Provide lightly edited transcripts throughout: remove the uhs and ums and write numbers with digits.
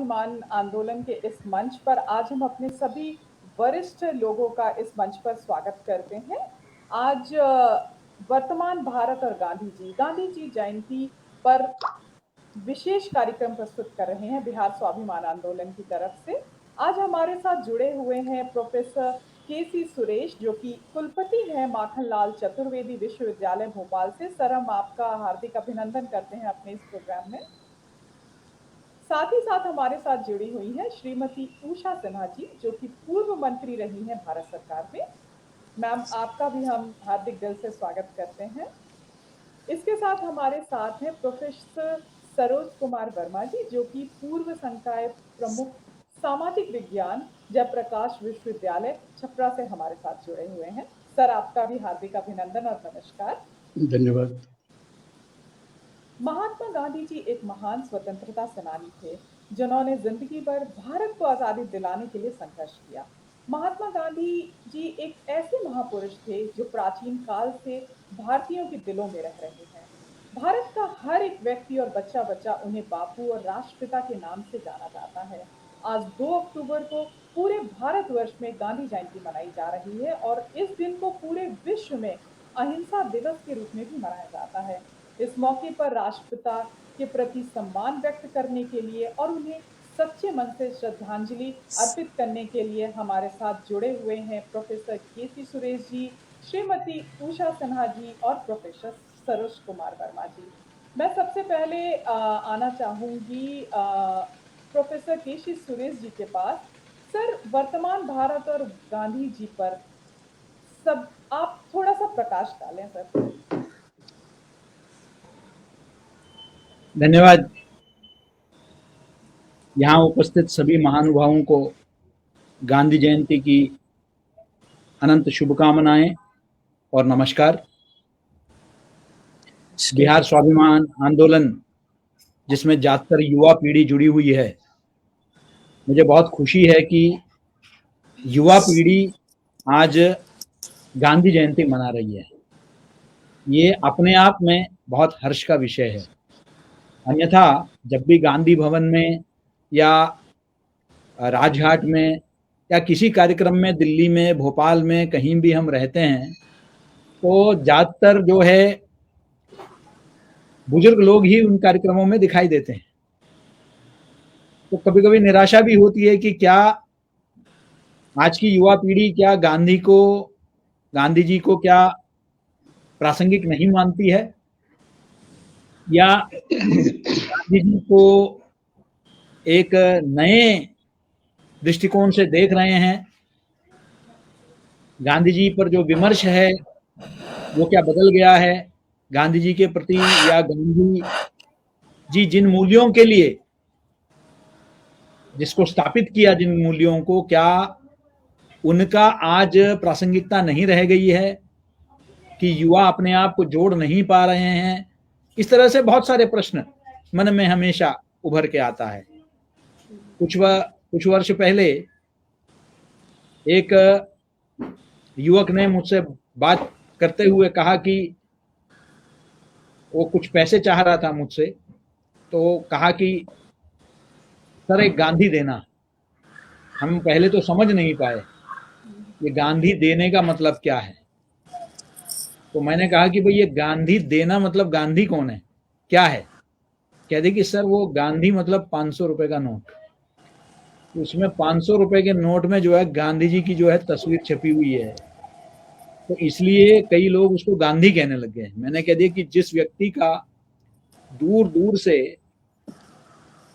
स्वाभिमान आंदोलन के इस मंच पर आज हम अपने सभी वरिष्ठ लोगों का इस मंच पर स्वागत करते हैं। आज वर्तमान भारत और गांधी जी जयंती पर विशेष कार्यक्रम प्रस्तुत कर रहे हैं बिहार स्वाभिमान आंदोलन की तरफ से। आज हमारे साथ जुड़े हुए हैं प्रोफेसर के.सी. सुरेश, जो कि कुलपति हैं माखनलाल चतुर्वेदी विश्वविद्यालय भोपाल से। सर, हम आपका हार्दिक अभिनंदन करते हैं अपने इस प्रोग्राम में। साथ ही साथ हमारे साथ जुड़ी हुई हैं श्रीमती उषा सिन्हा जी, जो कि पूर्व मंत्री रही हैं भारत सरकार में। मैम, आपका भी हम हार्दिक दिल से स्वागत करते हैं। इसके साथ हमारे साथ हैं प्रोफेसर सरोज कुमार वर्मा जी, जो कि पूर्व संकाय प्रमुख सामाजिक विज्ञान जयप्रकाश विश्वविद्यालय छपरा से हमारे साथ जुड़े हुए हैं। सर, आपका भी हार्दिक अभिनंदन और नमस्कार। धन्यवाद। महात्मा गांधी जी एक महान स्वतंत्रता सेनानी थे, जिन्होंने जिंदगी भर भारत को आजादी दिलाने के लिए संघर्ष किया। महात्मा गांधी जी एक ऐसे महापुरुष थे जो प्राचीन काल से भारतीयों के दिलों में रह रहे हैं। भारत का हर एक व्यक्ति और बच्चा बच्चा उन्हें बापू और राष्ट्रपिता के नाम से जाना जाता है। आज 2 अक्टूबर को पूरे भारतवर्ष में गांधी जयंती मनाई जा रही है और इस दिन को पूरे विश्व में अहिंसा दिवस के रूप में भी मनाया जाता है। इस मौके पर राष्ट्रपिता के प्रति सम्मान व्यक्त करने के लिए और उन्हें सच्चे मन से श्रद्धांजलि अर्पित करने के लिए हमारे साथ जुड़े हुए हैं प्रोफेसर के.सी. सुरेश जी, श्रीमती उषा सिन्हा जी और प्रोफेसर सरोज कुमार वर्मा जी। मैं सबसे पहले आना चाहूंगी प्रोफेसर के.सी. सुरेश जी के पास। सर, वर्तमान भारत और गांधी जी पर सब आप थोड़ा सा प्रकाश डालें सर। धन्यवाद। यहाँ उपस्थित सभी महानुभावों को गांधी जयंती की अनंत शुभकामनाएं और नमस्कार। बिहार स्वाभिमान आंदोलन, जिसमें ज्यादातर युवा पीढ़ी जुड़ी हुई है, मुझे बहुत खुशी है कि युवा पीढ़ी आज गांधी जयंती मना रही है। ये अपने आप में बहुत हर्ष का विषय है। अन्यथा जब भी गांधी भवन में या राजघाट में या किसी कार्यक्रम में दिल्ली में, भोपाल में, कहीं भी हम रहते हैं, तो ज़्यादातर जो है बुजुर्ग लोग ही उन कार्यक्रमों में दिखाई देते हैं। तो कभी कभी निराशा भी होती है कि क्या आज की युवा पीढ़ी क्या गांधी जी को क्या प्रासंगिक नहीं मानती है, या गांधी जी को एक नए दृष्टिकोण से देख रहे हैं। गांधी जी पर जो विमर्श है वो क्या बदल गया है गांधी जी के प्रति, या गांधी जी जिन मूल्यों के लिए, जिसको स्थापित किया, जिन मूल्यों को, क्या उनका आज प्रासंगिकता नहीं रह गई है कि युवा अपने आप को जोड़ नहीं पा रहे हैं। इस तरह से बहुत सारे प्रश्न मन में हमेशा उभर के आता है। कुछ वर्ष पहले एक युवक ने मुझसे बात करते हुए कहा कि वो कुछ पैसे चाह रहा था मुझसे, तो कहा कि सर एक गांधी देना। हम पहले तो समझ नहीं पाए ये गांधी देने का मतलब क्या है। तो मैंने कहा कि भाई ये गांधी देना मतलब गांधी कौन है, क्या है? कहते कि सर वो गांधी मतलब 500 रुपए का नोट, उसमें 500 रुपए के नोट में जो है गांधी जी की जो है तस्वीर छपी हुई है, तो इसलिए कई लोग उसको गांधी कहने लग गए। मैंने कह दिया कि जिस व्यक्ति का दूर दूर से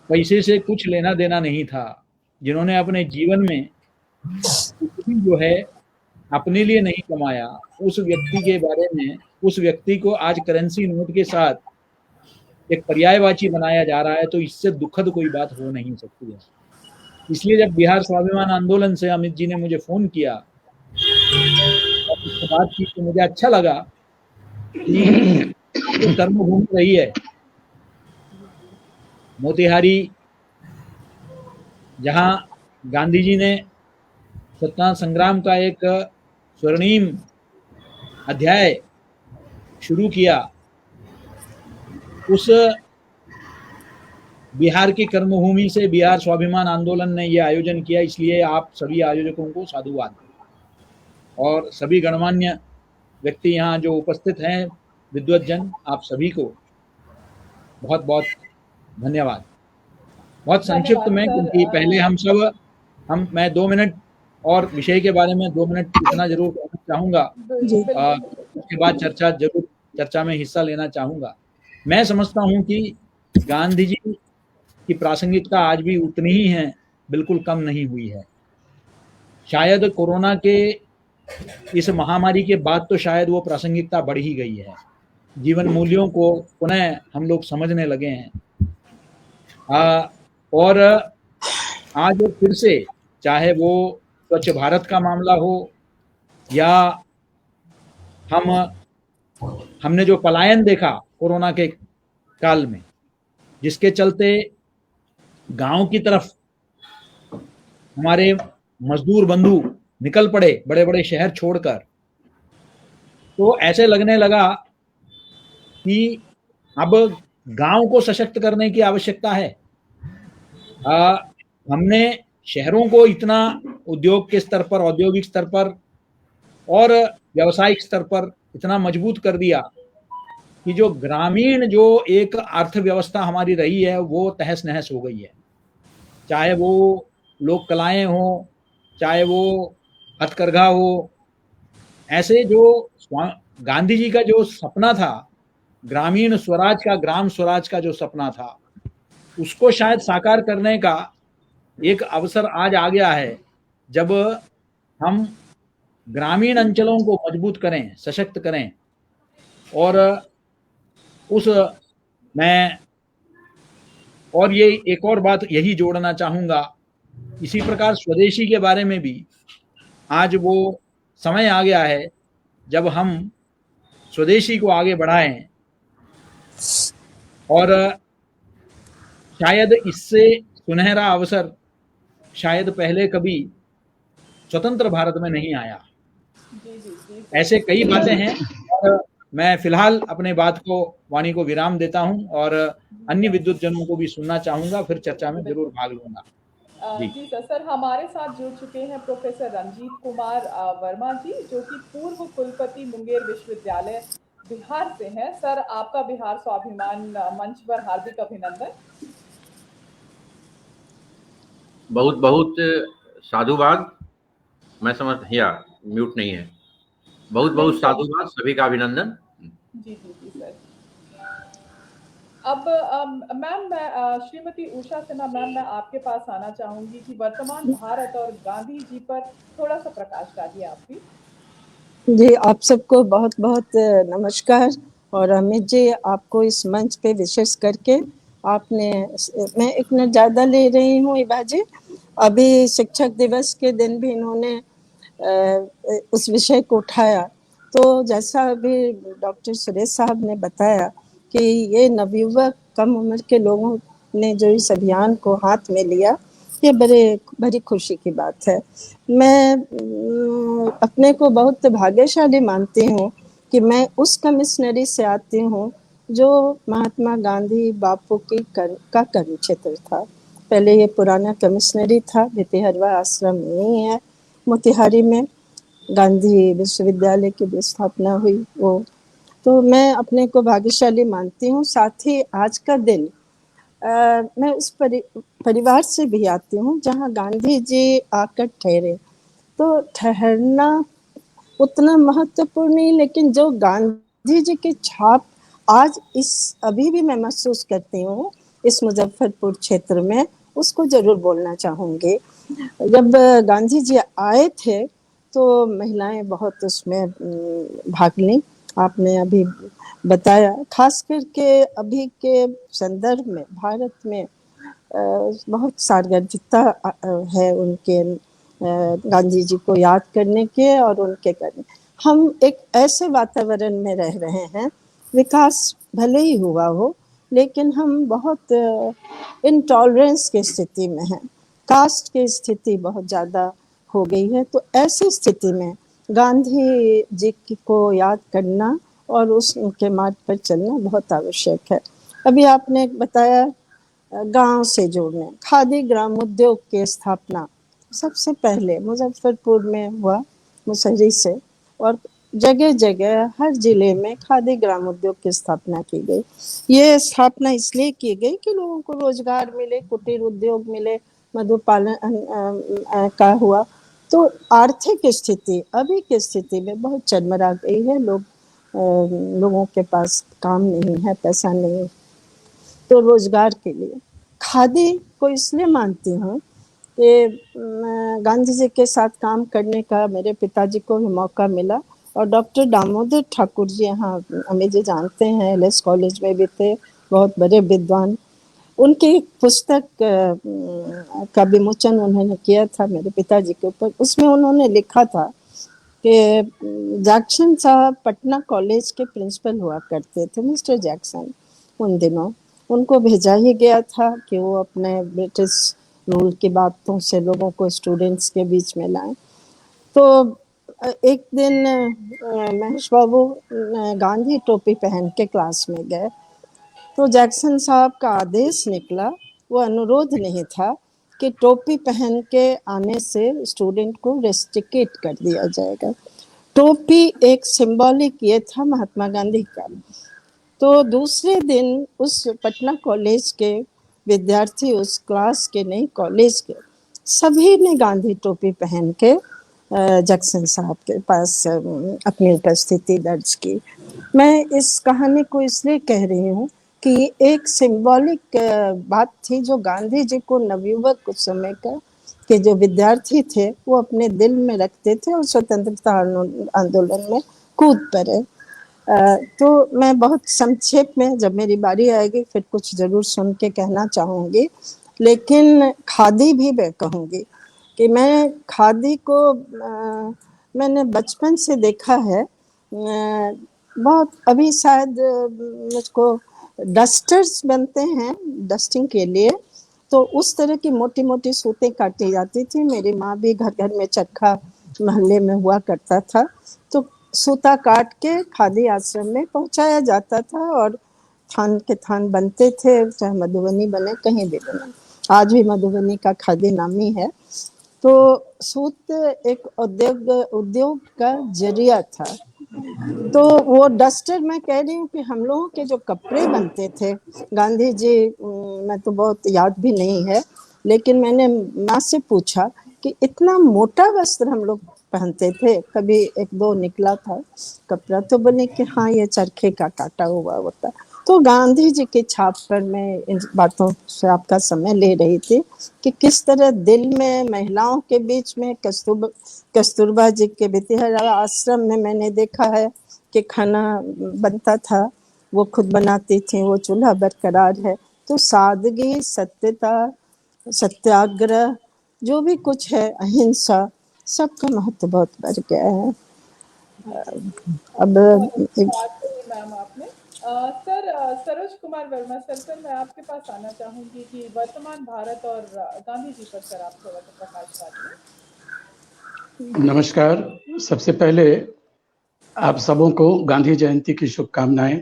पैसे से कुछ लेना देना नहीं था, जिन्होंने अपने जीवन में जो है अपने लिए नहीं कमाया, उस व्यक्ति के बारे में, उस व्यक्ति को आज करेंसी नोट के साथ एक पर्यायवाची बनाया जा रहा है, तो इससे दुखद कोई बात हो नहीं सकती है। इसलिए जब बिहार स्वाभिमान आंदोलन से अमित जी ने मुझे फोन किया और उससे बात की, तो मुझे अच्छा लगा कि कर्मभूमि रही है मोतिहारी, जहां गांधी जी ने स्वतंत्रता संग्राम का एक स्वर्णिम अध्याय शुरू किया। उस बिहार की कर्मभूमि से बिहार स्वाभिमान आंदोलन ने यह आयोजन किया, इसलिए आप सभी आयोजकों को साधुवाद और सभी गणमान्य व्यक्ति यहाँ जो उपस्थित हैं, विद्वत जन, आप सभी को बहुत बहुत धन्यवाद। बहुत संक्षिप्त धन्यवाद में, सर। क्योंकि पहले मैं 2 मिनट और विषय के बारे में 2 मिनट इतना जरूर कहना चाहूंगा। जी बिल्कुल। उसके बाद चर्चा में हिस्सा लेना चाहूंगा। मैं समझता हूं कि गांधी जी की प्रासंगिकता आज भी उतनी ही है, बिल्कुल कम नहीं हुई है। शायद कोरोना के इस महामारी के बाद तो शायद वो प्रासंगिकता बढ़ ही गई है। जीवन मूल्यों को पुनः हम लोग समझने लगे हैं। और आज फिर से, चाहे वो स्वच्छ भारत का मामला हो या हमने जो पलायन देखा कोरोना के काल में, जिसके चलते गांव की तरफ हमारे मजदूर बंधु निकल पड़े बड़े बड़े शहर छोड़कर, तो ऐसे लगने लगा कि अब गांव को सशक्त करने की आवश्यकता है। हमने शहरों को इतना उद्योग के स्तर पर, औद्योगिक स्तर पर और व्यावसायिक स्तर पर इतना मजबूत कर दिया कि जो ग्रामीण जो एक अर्थव्यवस्था हमारी रही है वो तहस नहस हो गई है। चाहे वो लोक कलाएं हो, चाहे वो हथकरघा हो, ऐसे जो गांधी जी का जो सपना था, ग्रामीण स्वराज का, ग्राम स्वराज का जो सपना था, उसको शायद साकार करने का एक अवसर आज आ गया है, जब हम ग्रामीण अंचलों को मजबूत करें, सशक्त करें। और मैं और ये एक और बात यही जोड़ना चाहूंगा, इसी प्रकार स्वदेशी के बारे में भी आज वो समय आ गया है जब हम स्वदेशी को आगे बढ़ाएं। और शायद इससे सुनहरा अवसर शायद पहले कभी स्वतंत्र भारत में नहीं आया। ऐसे कई बातें हैं, और मैं फिलहाल अपने वाणी को विराम देता हूं और अन्य विद्युत जनों को भी सुनना चाहूंगा, फिर चर्चा में जरूर भाग लूंगा। जी सर, हमारे साथ जुड़ चुके हैं प्रोफेसर रंजीत कुमार वर्मा जी, जो कि पूर्व कुलपति मुंगेर विश्वविद्यालय बिहार से हैं। सर, आपका बिहार स्वाभिमान मंच पर हार्दिक अभिनंदन। बहुत बहुत साधुवाद। मैं समझ म्यूट नहीं है। बहुत बहुत साधुवाद, सभी का अभिनंदन। जी सर। अब मैम, श्रीमती उषा सिन्हा मैम, मैं आपके पास आना चाहूंगी कि वर्तमान भारत और गांधी जी पर थोड़ा सा प्रकाश डालिए आप भी। जी, आप सबको बहुत बहुत नमस्कार। और अमित जी, आपको इस मंच पे विशेष करके आपने, मैं एक मिनट ज़्यादा ले रही हूँ इबा जी, अभी शिक्षक दिवस के दिन भी इन्होंने उस विषय को उठाया। तो जैसा अभी डॉक्टर सुरेश साहब ने बताया कि ये नवयुवक कम उम्र के लोगों ने जो इस अभियान को हाथ में लिया, ये बड़ी खुशी की बात है। मैं अपने को बहुत भाग्यशाली मानती हूँ कि मैं उस कमिश्नरी से आती हूँ जो महात्मा गांधी बापू की का कर्म क्षेत्र था। पहले ये पुराना कमिश्नरी था, भितिहरवा आश्रम यही है मोतिहारी में, गांधी विश्वविद्यालय की भी स्थापना हुई वो। तो मैं अपने को भाग्यशाली मानती हूँ। साथ ही आज का दिन मैं उस परिवार से भी आती हूँ जहाँ गांधी जी आकर ठहरे। तो ठहरना उतना महत्वपूर्ण नहीं, लेकिन जो गांधी जी की छाप आज अभी भी मैं महसूस करती हूँ इस मुजफ्फरपुर क्षेत्र में, उसको जरूर बोलना चाहूँगी। जब गांधी जी आए थे तो महिलाएं बहुत उसमें भाग ली, आपने अभी बताया। खास करके अभी के संदर्भ में भारत में बहुत सारगर्भिता है उनके, गांधी जी को याद करने के और उनके करने। हम एक ऐसे वातावरण में रह रहे हैं, विकास भले ही हुआ हो, लेकिन हम बहुत इनटॉलरेंस की स्थिति में हैं, कास्ट की स्थिति बहुत ज़्यादा हो गई है। तो ऐसी स्थिति में गांधी जी को याद करना और उनके मार्ग पर चलना बहुत आवश्यक है। अभी आपने बताया गांव से जोड़ने, खादी ग्रामोद्योग की स्थापना सबसे पहले मुजफ्फरपुर में हुआ, मुसहरी से, और जगह जगह हर जिले में खादी ग्रामोद्योग की स्थापना की गई। ये स्थापना इसलिए की गई कि लोगों को रोजगार मिले, कुटीर उद्योग मिले, मधुपालन का हुआ। तो आर्थिक स्थिति अभी की स्थिति में बहुत चरमरा गई है। लोगों के पास काम नहीं है, पैसा नहीं है, तो रोजगार के लिए खादी को इसलिए मानती हूँ कि गांधी जी के साथ काम करने का मेरे पिताजी को भी मौका मिला, और डॉक्टर दामोदर ठाकुर जी, यहाँ हमें जी जानते हैं, एलएस कॉलेज में भी थे, बहुत बड़े विद्वान। उनकी पुस्तक का विमोचन उन्होंने किया था मेरे पिताजी के ऊपर। उसमें उन्होंने लिखा था कि जैक्सन साहब पटना कॉलेज के प्रिंसिपल हुआ करते थे, मिस्टर जैक्सन। उन दिनों उनको भेजा ही गया था कि वो अपने ब्रिटिश रूल की बातों से लोगों को स्टूडेंट्स के बीच में लाएं। तो एक दिन महेश बाबू गांधी टोपी पहन के क्लास में गए, तो जैक्सन साहब का आदेश निकला, वो अनुरोध नहीं था कि टोपी पहन के आने से स्टूडेंट को रेस्ट्रिकेट कर दिया जाएगा। टोपी एक सिंबॉलिक ये था महात्मा गांधी का। तो दूसरे दिन उस पटना कॉलेज के विद्यार्थी, उस क्लास के नहीं कॉलेज के, सभी ने गांधी टोपी पहन के जैक्सन साहब के पास अपनी उपस्थिति दर्ज की। मैं इस कहानी को इसलिए कह रही हूँ कि एक सिंबॉलिक बात थी जो गांधी जी को नवयुवक उस समय का के जो विद्यार्थी थे वो अपने दिल में रखते थे, और स्वतंत्रता आंदोलन में कूद पड़े। तो मैं बहुत संक्षेप में, जब मेरी बारी आएगी फिर कुछ जरूर सुन के कहना चाहूँगी, लेकिन खादी भी मैं कहूँगी कि मैं खादी को मैंने बचपन से देखा है। बहुत अभी शायद मुझको डस्टर्स बनते हैं डस्टिंग के लिए, तो उस तरह की मोटी मोटी सूतें काटी जाती थी। मेरी माँ भी घर घर में चरखा मोहल्ले में हुआ करता था, तो सूता काट के खादी आश्रम में पहुंचाया जाता था, और थान के थान बनते थे, चाहे मधुबनी बने कहीं भी बने। आज भी मधुबनी का खादी नामी है। तो सूत एक उद्योग का जरिया था। तो वो डस्टर, मैं कह रही हूँ कि हम लोगों के जो कपड़े बनते थे, गांधी जी, मैं तो बहुत याद भी नहीं है, लेकिन मैंने माँ से पूछा कि इतना मोटा वस्त्र हम लोग पहनते थे, कभी एक दो निकला था कपड़ा, तो बोले कि हाँ ये चरखे का काटा हुआ होता। तो गांधी जी की छाप पर मैं इन बातों से आपका समय ले रही थी कि किस तरह दिल में महिलाओं के बीच में कस्तूरबा जी के बेतिहरा आश्रम में मैंने देखा है कि खाना बनता था, वो खुद बनाती थी, वो चूल्हा बरकरार है। तो सादगी, सत्यता, सत्याग्रह, जो भी कुछ है, अहिंसा, सबका महत्व बहुत बढ़ गया है। अब मैम आपने सर, सरोज कुमार वर्मा सर, मैं आपके पास आना चाहूंगी कि वर्तमान भारत और गांधी जी पर सर आप थोड़ा सा प्रकाश डालिए। नमस्कार। सबसे पहले आप सबों को गांधी जयंती की शुभकामनाएं।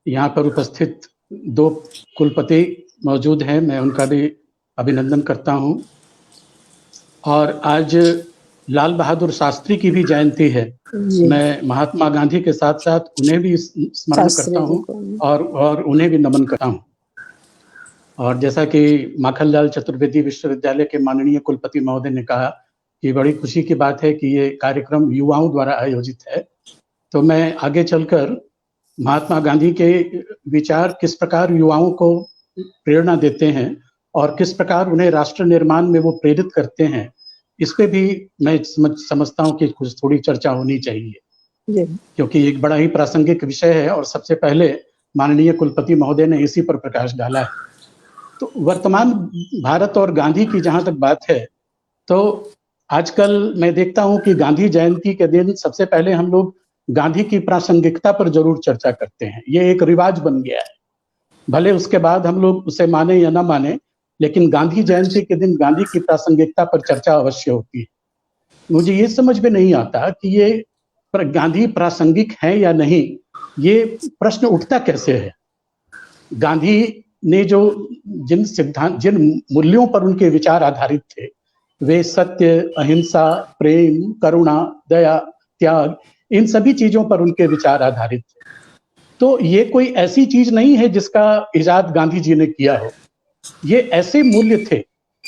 यहाँ पर उपस्थित दो कुलपति मौजूद हैं, मैं उनका भी अभिनंदन करता हूँ। और आज लाल बहादुर शास्त्री की भी जयंती है। मैं महात्मा गांधी के साथ साथ उन्हें भी स्मरण करता हूँ और उन्हें भी नमन करता हूँ। और जैसा कि माखनलाल चतुर्वेदी विश्वविद्यालय के माननीय कुलपति महोदय ने कहा कि बड़ी खुशी की बात है कि ये कार्यक्रम युवाओं द्वारा आयोजित है। तो मैं आगे चलकर महात्मा गांधी के विचार किस प्रकार युवाओं को प्रेरणा देते हैं और किस प्रकार उन्हें राष्ट्र निर्माण में वो प्रेरित करते हैं, इस पे भी मैं समझता हूँ कि कुछ थोड़ी चर्चा होनी चाहिए, क्योंकि एक बड़ा ही प्रासंगिक विषय है और सबसे पहले माननीय कुलपति महोदय ने इसी पर प्रकाश डाला है। तो वर्तमान भारत और गांधी की जहां तक बात है, तो आजकल मैं देखता हूं कि गांधी जयंती के दिन सबसे पहले हम लोग गांधी की प्रासंगिकता पर जरूर चर्चा करते हैं। ये एक रिवाज बन गया है, भले उसके बाद हम लोग उसे माने या ना माने, लेकिन गांधी जयंती के दिन गांधी की प्रासंगिकता पर चर्चा अवश्य होती है। मुझे ये समझ में नहीं आता कि ये गांधी प्रासंगिक है या नहीं, ये प्रश्न उठता कैसे है। गांधी ने जो जिन मूल्यों पर उनके विचार आधारित थे, वे सत्य, अहिंसा, प्रेम, करुणा, दया, त्याग, इन सभी चीजों पर उनके विचार आधारित थे। तो ये कोई ऐसी चीज नहीं है जिसका इजाद गांधी जी ने किया हो। ये ऐसे मूल्य थे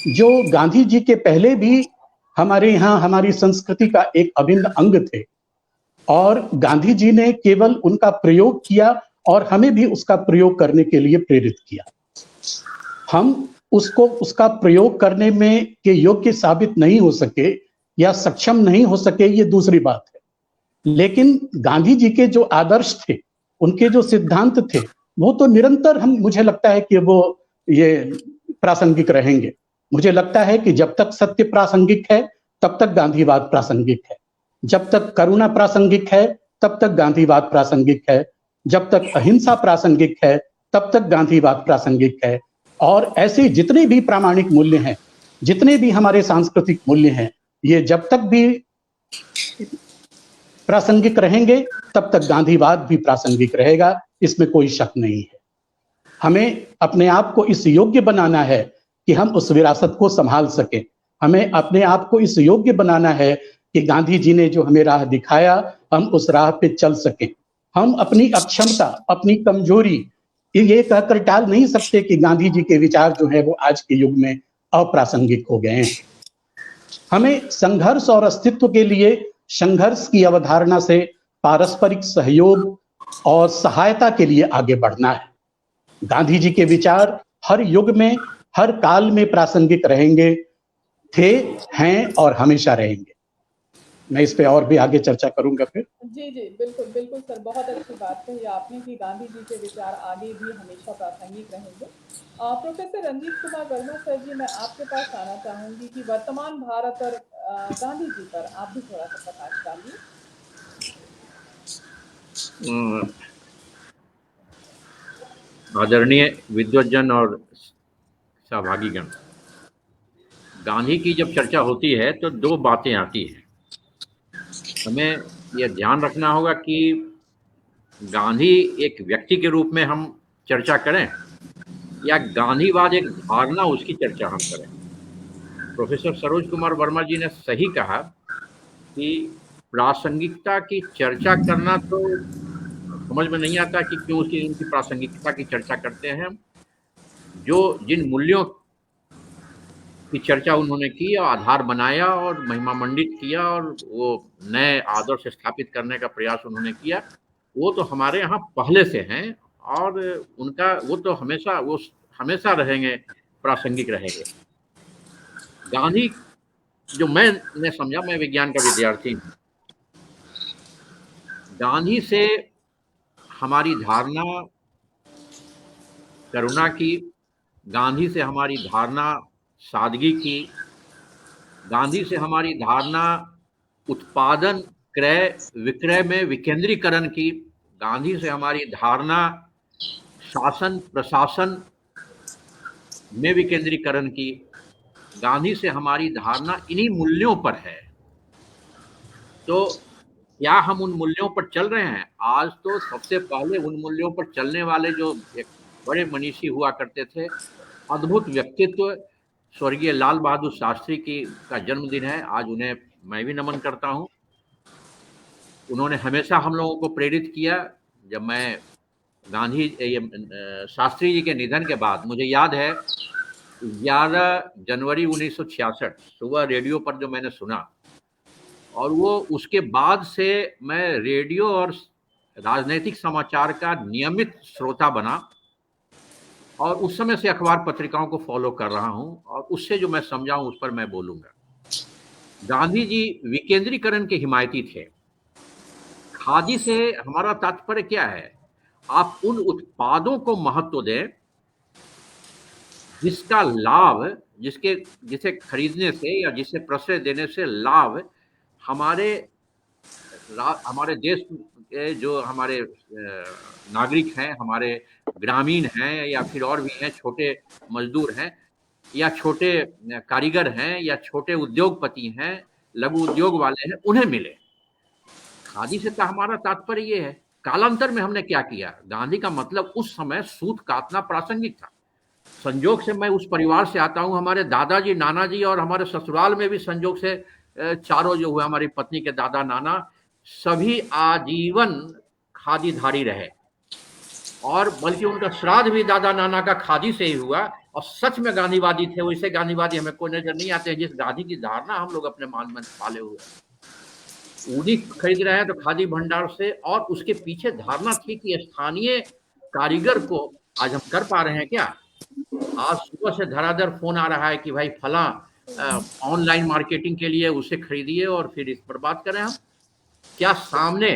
जो गांधी जी के पहले भी हमारे यहाँ हमारी संस्कृति का एक अभिन्न अंग थे, और गांधी जी ने केवल उनका प्रयोग किया और हमें भी उसका प्रयोग करने के लिए प्रेरित किया। हम उसका प्रयोग करने में के योग्य साबित नहीं हो सके या सक्षम नहीं हो सके, ये दूसरी बात है। लेकिन गांधी जी के जो आदर्श थे, उनके जो सिद्धांत थे, वो तो निरंतर मुझे लगता है कि वो ये प्रासंगिक रहेंगे। मुझे लगता है कि जब तक सत्य प्रासंगिक है तब तक गांधीवाद प्रासंगिक है, जब तक करुणा प्रासंगिक है तब तक गांधीवाद प्रासंगिक है, जब तक अहिंसा प्रासंगिक है तब तक गांधीवाद प्रासंगिक है। और ऐसे जितने भी प्रामाणिक मूल्य हैं, जितने भी हमारे सांस्कृतिक मूल्य हैं, ये जब तक भी प्रासंगिक रहेंगे तब तक गांधीवाद भी प्रासंगिक रहेगा, इसमें कोई शक नहीं है। हमें अपने आप को इस योग्य बनाना है कि हम उस विरासत को संभाल सकें। हमें अपने आप को इस योग्य बनाना है कि गांधी जी ने जो हमें राह दिखाया, हम उस राह पे चल सकें। हम अपनी अक्षमता, अपनी कमजोरी ये कहकर टाल नहीं सकते कि गांधी जी के विचार जो है वो आज के युग में अप्रासंगिक हो गए हैं। हमें संघर्ष और अस्तित्व के लिए संघर्ष की अवधारणा से पारस्परिक सहयोग और सहायता के लिए आगे बढ़ना है। गांधी जी के विचार हर युग में, हर काल में प्रासंगिक रहेंगे, थे, हैं और हमेशा रहेंगे। मैं इस पे और भी आगे चर्चा करूंगा फिर। जी, जी, बिल्कुल, बिल्कुल सर, बहुत अच्छी बात कही आपने कि गांधी जी के विचार आगे भी हमेशा प्रासंगिक रहेंगे। प्रोफेसर रंजीत कुमार वर्मा सर जी, मैं आपके पास आना चाहूँगी कि वर्तमान भारत और गांधी जी पर आप भी थोड़ा-सा प्रकाश डालिए। आदरणीय विद्वज्जन और सहभागीगण, गांधी की जब चर्चा होती है तो दो बातें आती हैं। हमें यह ध्यान रखना होगा कि गांधी एक व्यक्ति के रूप में हम चर्चा करें या गांधीवाद एक धारणा, उसकी चर्चा हम करें। प्रोफेसर सरोज कुमार वर्मा जी ने सही कहा कि प्रासंगिकता की चर्चा करना तो समझ में नहीं आता कि क्यों उनकी प्रासंगिकता की चर्चा करते हैं। जो जिन मूल्यों की चर्चा उन्होंने की और आधार बनाया और महिमा मंडित किया और वो नए आदर्श स्थापित करने का प्रयास उन्होंने किया, वो तो हमारे यहाँ पहले से हैं और उनका वो हमेशा रहेंगे, प्रासंगिक रहेंगे। गांधी जो मैंने समझा, मैं विज्ञान का विद्यार्थी हूँ, गांधी से हमारी धारणा करुणा की, गांधी से हमारी धारणा सादगी की, गांधी से हमारी धारणा उत्पादन क्रय विक्रय में विकेंद्रीकरण की, गांधी से हमारी धारणा शासन प्रशासन में विकेंद्रीकरण की, गांधी से हमारी धारणा इन्हीं मूल्यों पर है। तो क्या हम उन मूल्यों पर चल रहे हैं? आज तो सबसे पहले उन मूल्यों पर चलने वाले जो एक बड़े मनीषी हुआ करते थे, अद्भुत व्यक्तित्व स्वर्गीय लाल बहादुर शास्त्री का जन्मदिन है। आज उन्हें मैं भी नमन करता हूं। उन्होंने हमेशा हम लोगों को प्रेरित किया। जब मैं शास्त्री जी के निधन के बाद, मुझे याद है 11 जनवरी 1966 सुबह रेडियो पर जो मैंने सुना, और वो उसके बाद से मैं रेडियो और राजनीतिक समाचार का नियमित श्रोता बना और उस समय से अखबार पत्रिकाओं को फॉलो कर रहा हूं और उससे जो मैं समझा हूं उस पर मैं बोलूंगा। गांधी जी विकेंद्रीकरण के हिमायती थे। खादी से हमारा तात्पर्य क्या है? आप उन उत्पादों को महत्व दें जिसका लाभ, जिसे खरीदने से या जिसे प्रश्रय देने से लाभ हमारे देश के जो हमारे नागरिक हैं, हमारे ग्रामीण हैं या फिर और भी हैं, छोटे मजदूर हैं या छोटे कारीगर हैं या छोटे उद्योगपति हैं, लघु उद्योग वाले हैं, उन्हें मिले। खादी से तो हमारा तात्पर्य ये है। कालांतर में हमने क्या किया? गांधी का मतलब उस समय सूत काटना प्रासंगिक था। संजोग से मैं उस परिवार से आता हूँ, हमारे दादाजी, नाना जी और हमारे ससुराल में भी संजोग से चारों जो हुए, हमारी पत्नी के दादा नाना सभी आजीवन खादीधारी रहे, और बल्कि उनका श्राद्ध भी दादा नाना का खादी से ही हुआ। और सच में गांधीवादी थे, वैसे गांधीवादी हमें कोई नजर नहीं आते हैं जिस गांधी की धारणा हम लोग अपने मान में पाले हुए हैं। उन्हीं खरीद रहे हैं तो खादी भंडार से, और उसके पीछे धारणा थी कि स्थानीय कारीगर को आज हम कर पा रहे हैं क्या। आज सुबह से धड़ाधड़ फोन आ रहा है कि भाई फला ऑनलाइन मार्केटिंग के लिए उसे खरीदिए और फिर इस पर बात करें हम। क्या सामने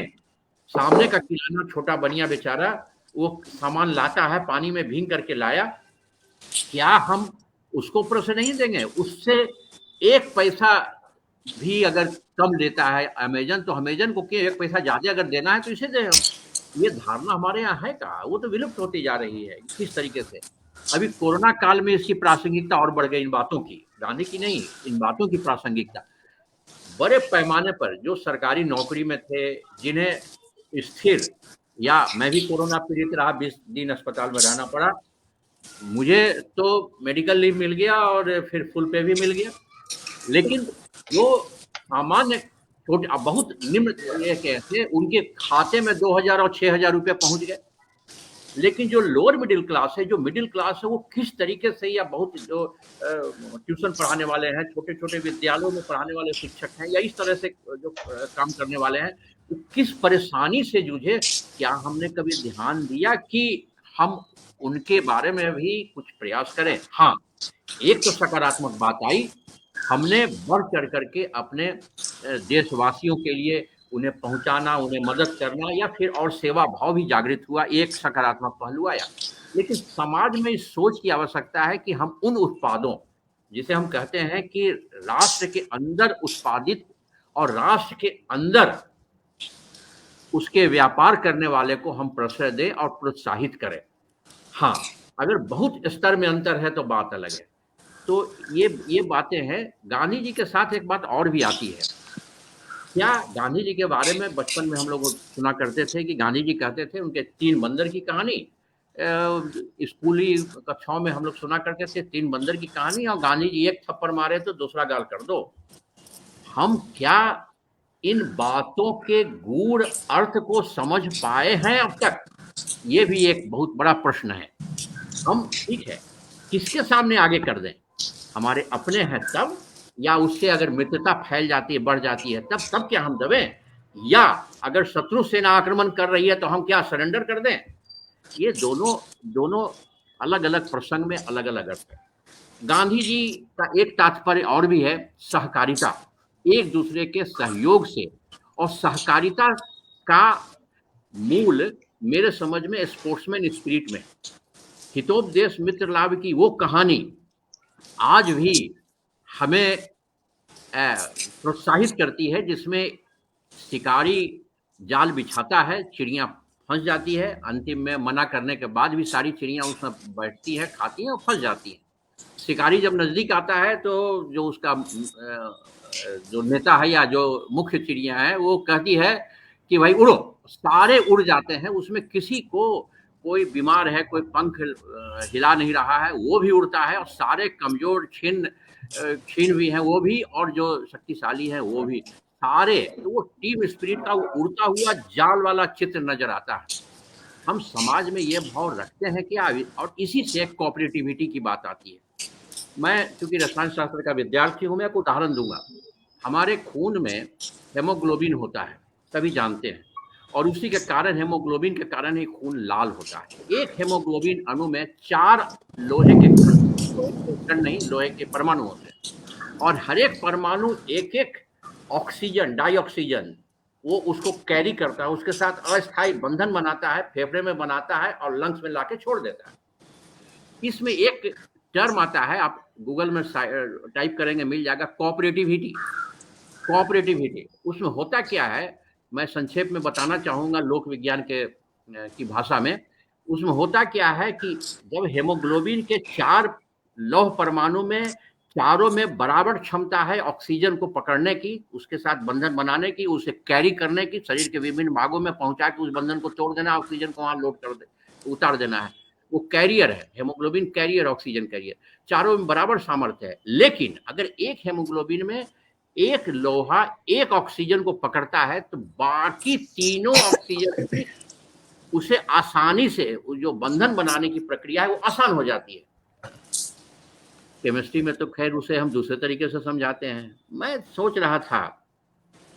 सामने का किराना छोटा बनिया बेचारा वो सामान लाता है, पानी में भीग करके लाया, क्या हम उसको ऊपर से नहीं देंगे? उससे एक पैसा भी अगर कम देता है अमेजन, तो अमेजन को क्या एक पैसा ज्यादा अगर देना है तो इसे दे हम। ये धारणा हमारे यहाँ है का? वो तो विलुप्त होती जा रही है किस तरीके से। अभी कोरोना काल में इसकी प्रासंगिकता और बढ़ गई, इन बातों की, गांधी की नहीं, इन बातों की प्रासंगिकता। बड़े पैमाने पर जो सरकारी नौकरी में थे, जिन्हें स्थिर, या मैं भी कोरोना पीड़ित रहा, 20 दिन अस्पताल में रहना पड़ा, मुझे तो मेडिकल लीव मिल गया और फिर फुल पे भी मिल गया, लेकिन जो सामान्य छोटे बहुत निम्न कैसे उनके खाते में 2000 और 6000 रुपये पहुंच गए। लेकिन जो लोअर मिडिल क्लास है, जो मिडिल क्लास है, वो किस तरीके से, या बहुत जो ट्यूशन पढ़ाने वाले हैं, छोटे छोटे विद्यालयों में पढ़ाने वाले शिक्षक हैं, या इस तरह से जो काम करने वाले हैं, वो किस परेशानी से जूझे। क्या हमने कभी ध्यान दिया कि हम उनके बारे में भी कुछ प्रयास करें? हाँ, एक तो सकारात्मक बात आई, हमने बढ़ चढ़ करके अपने देशवासियों के लिए उन्हें पहुंचाना, उन्हें मदद करना, या फिर और सेवा भाव भी जागृत हुआ, एक सकारात्मक पहलू आया। लेकिन समाज में इस सोच की आवश्यकता है कि हम उन उत्पादों, जिसे हम कहते हैं कि राष्ट्र के अंदर उत्पादित और राष्ट्र के अंदर उसके व्यापार करने वाले को हम प्रश्रय दें और प्रोत्साहित करें। हाँ, अगर बहुत स्तर में अंतर है तो बात अलग है। तो ये बातें हैं। गांधी जी के साथ एक बात और भी आती है। क्या गांधी जी के बारे में बचपन में हम लोग सुना करते थे कि गांधी जी कहते थे, उनके 3 बंदर की कहानी स्कूली कक्षाओं में हम लोग सुना करते थे, 3 बंदर की कहानी, और गांधी जी एक थप्पड़ मारे तो दूसरा गाल कर दो। हम क्या इन बातों के गूढ़ अर्थ को समझ पाए हैं अब तक? ये भी एक बहुत बड़ा प्रश्न है। हम ठीक है किसके सामने आगे कर दें? हमारे अपने हैं तब, या उससे अगर मित्रता फैल जाती है, बढ़ जाती है, तब क्या हम दबें? या अगर शत्रु सेना आक्रमण कर रही है तो हम क्या सरेंडर कर दें? ये दोनों अलग अलग प्रसंग में अलग अलग अर्थ है। गांधी जी का एक तात्पर्य और भी है, सहकारिता, एक दूसरे के सहयोग से। और सहकारिता का मूल मेरे समझ में स्पोर्ट्समैन स्पिरिट में, हितोपदेश मित्र लाभ की वो कहानी आज भी हमें प्रोत्साहित करती है, जिसमें शिकारी जाल बिछाता है, चिड़िया फंस जाती है, अंतिम में मना करने के बाद भी सारी चिड़िया उसमें बैठती है, खाती है और फंस जाती है। शिकारी जब नजदीक आता है तो जो उसका जो नेता है या जो मुख्य चिड़िया है वो कहती है कि भाई उड़ो, सारे उड़ जाते हैं, उसमें किसी को, कोई बीमार है, कोई पंख हिला नहीं रहा है, वो भी उड़ता है, और सारे कमजोर छीन भी हैं वो भी, और जो शक्तिशाली है वो भी, सारे। तो वो टीम स्पिरिट का वो उड़ता हुआ जाल वाला चित्र नजर आता है। हम समाज में ये भाव रखते हैं क्या? और इसी से कोऑपरेटिविटी की बात आती है। मैं चूंकि रसायन शास्त्र का विद्यार्थी हूं, मैं एक उदाहरण दूंगा। हमारे खून में हेमोग्लोबिन होता है, सभी जानते हैं, और उसी के कारण, हेमोग्लोबिन के कारण ही खून लाल होता है। एक हेमोग्लोबिन अणु में 4 लोहे के खंड नहीं, लोहे के परमाणु होते हैं, और हर एक परमाणु एक एक ऑक्सीजन, डाइऑक्सीजन वो उसको कैरी करता है, उसके साथ अस्थायी बंधन बनाता है, फेफड़े में बनाता है और लंग्स में लाके छोड़ देता है। इसमें एक टर्म आता है, आप गूगल में टाइप करेंगे मिल जाएगा, कोऑपरेटिविटी। कोऑपरेटिविटी उसमें होता क्या है, मैं संक्षेप में बताना चाहूँगा लोक विज्ञान की भाषा में। उसमें होता क्या है कि जब हेमोग्लोबिन के 4 लौह परमाणु में चारों में बराबर क्षमता है ऑक्सीजन को पकड़ने की, उसके साथ बंधन बनाने की, उसे कैरी करने की, शरीर के विभिन्न भागों में पहुंचा के उस बंधन को तोड़ देना, ऑक्सीजन को वहां लोड कर दे, उतार देना है। वो कैरियर है, हेमोग्लोबिन कैरियर, ऑक्सीजन कैरियर, चारों में बराबर सामर्थ्य है। लेकिन अगर एक हेमोग्लोबिन में एक लोहा एक ऑक्सीजन को पकड़ता है तो बाकी तीनों ऑक्सीजन की उसे आसानी से जो बंधन बनाने की प्रक्रिया है वो आसान हो जाती है। केमिस्ट्री में तो खैर उसे हम दूसरे तरीके से समझाते हैं। मैं सोच रहा था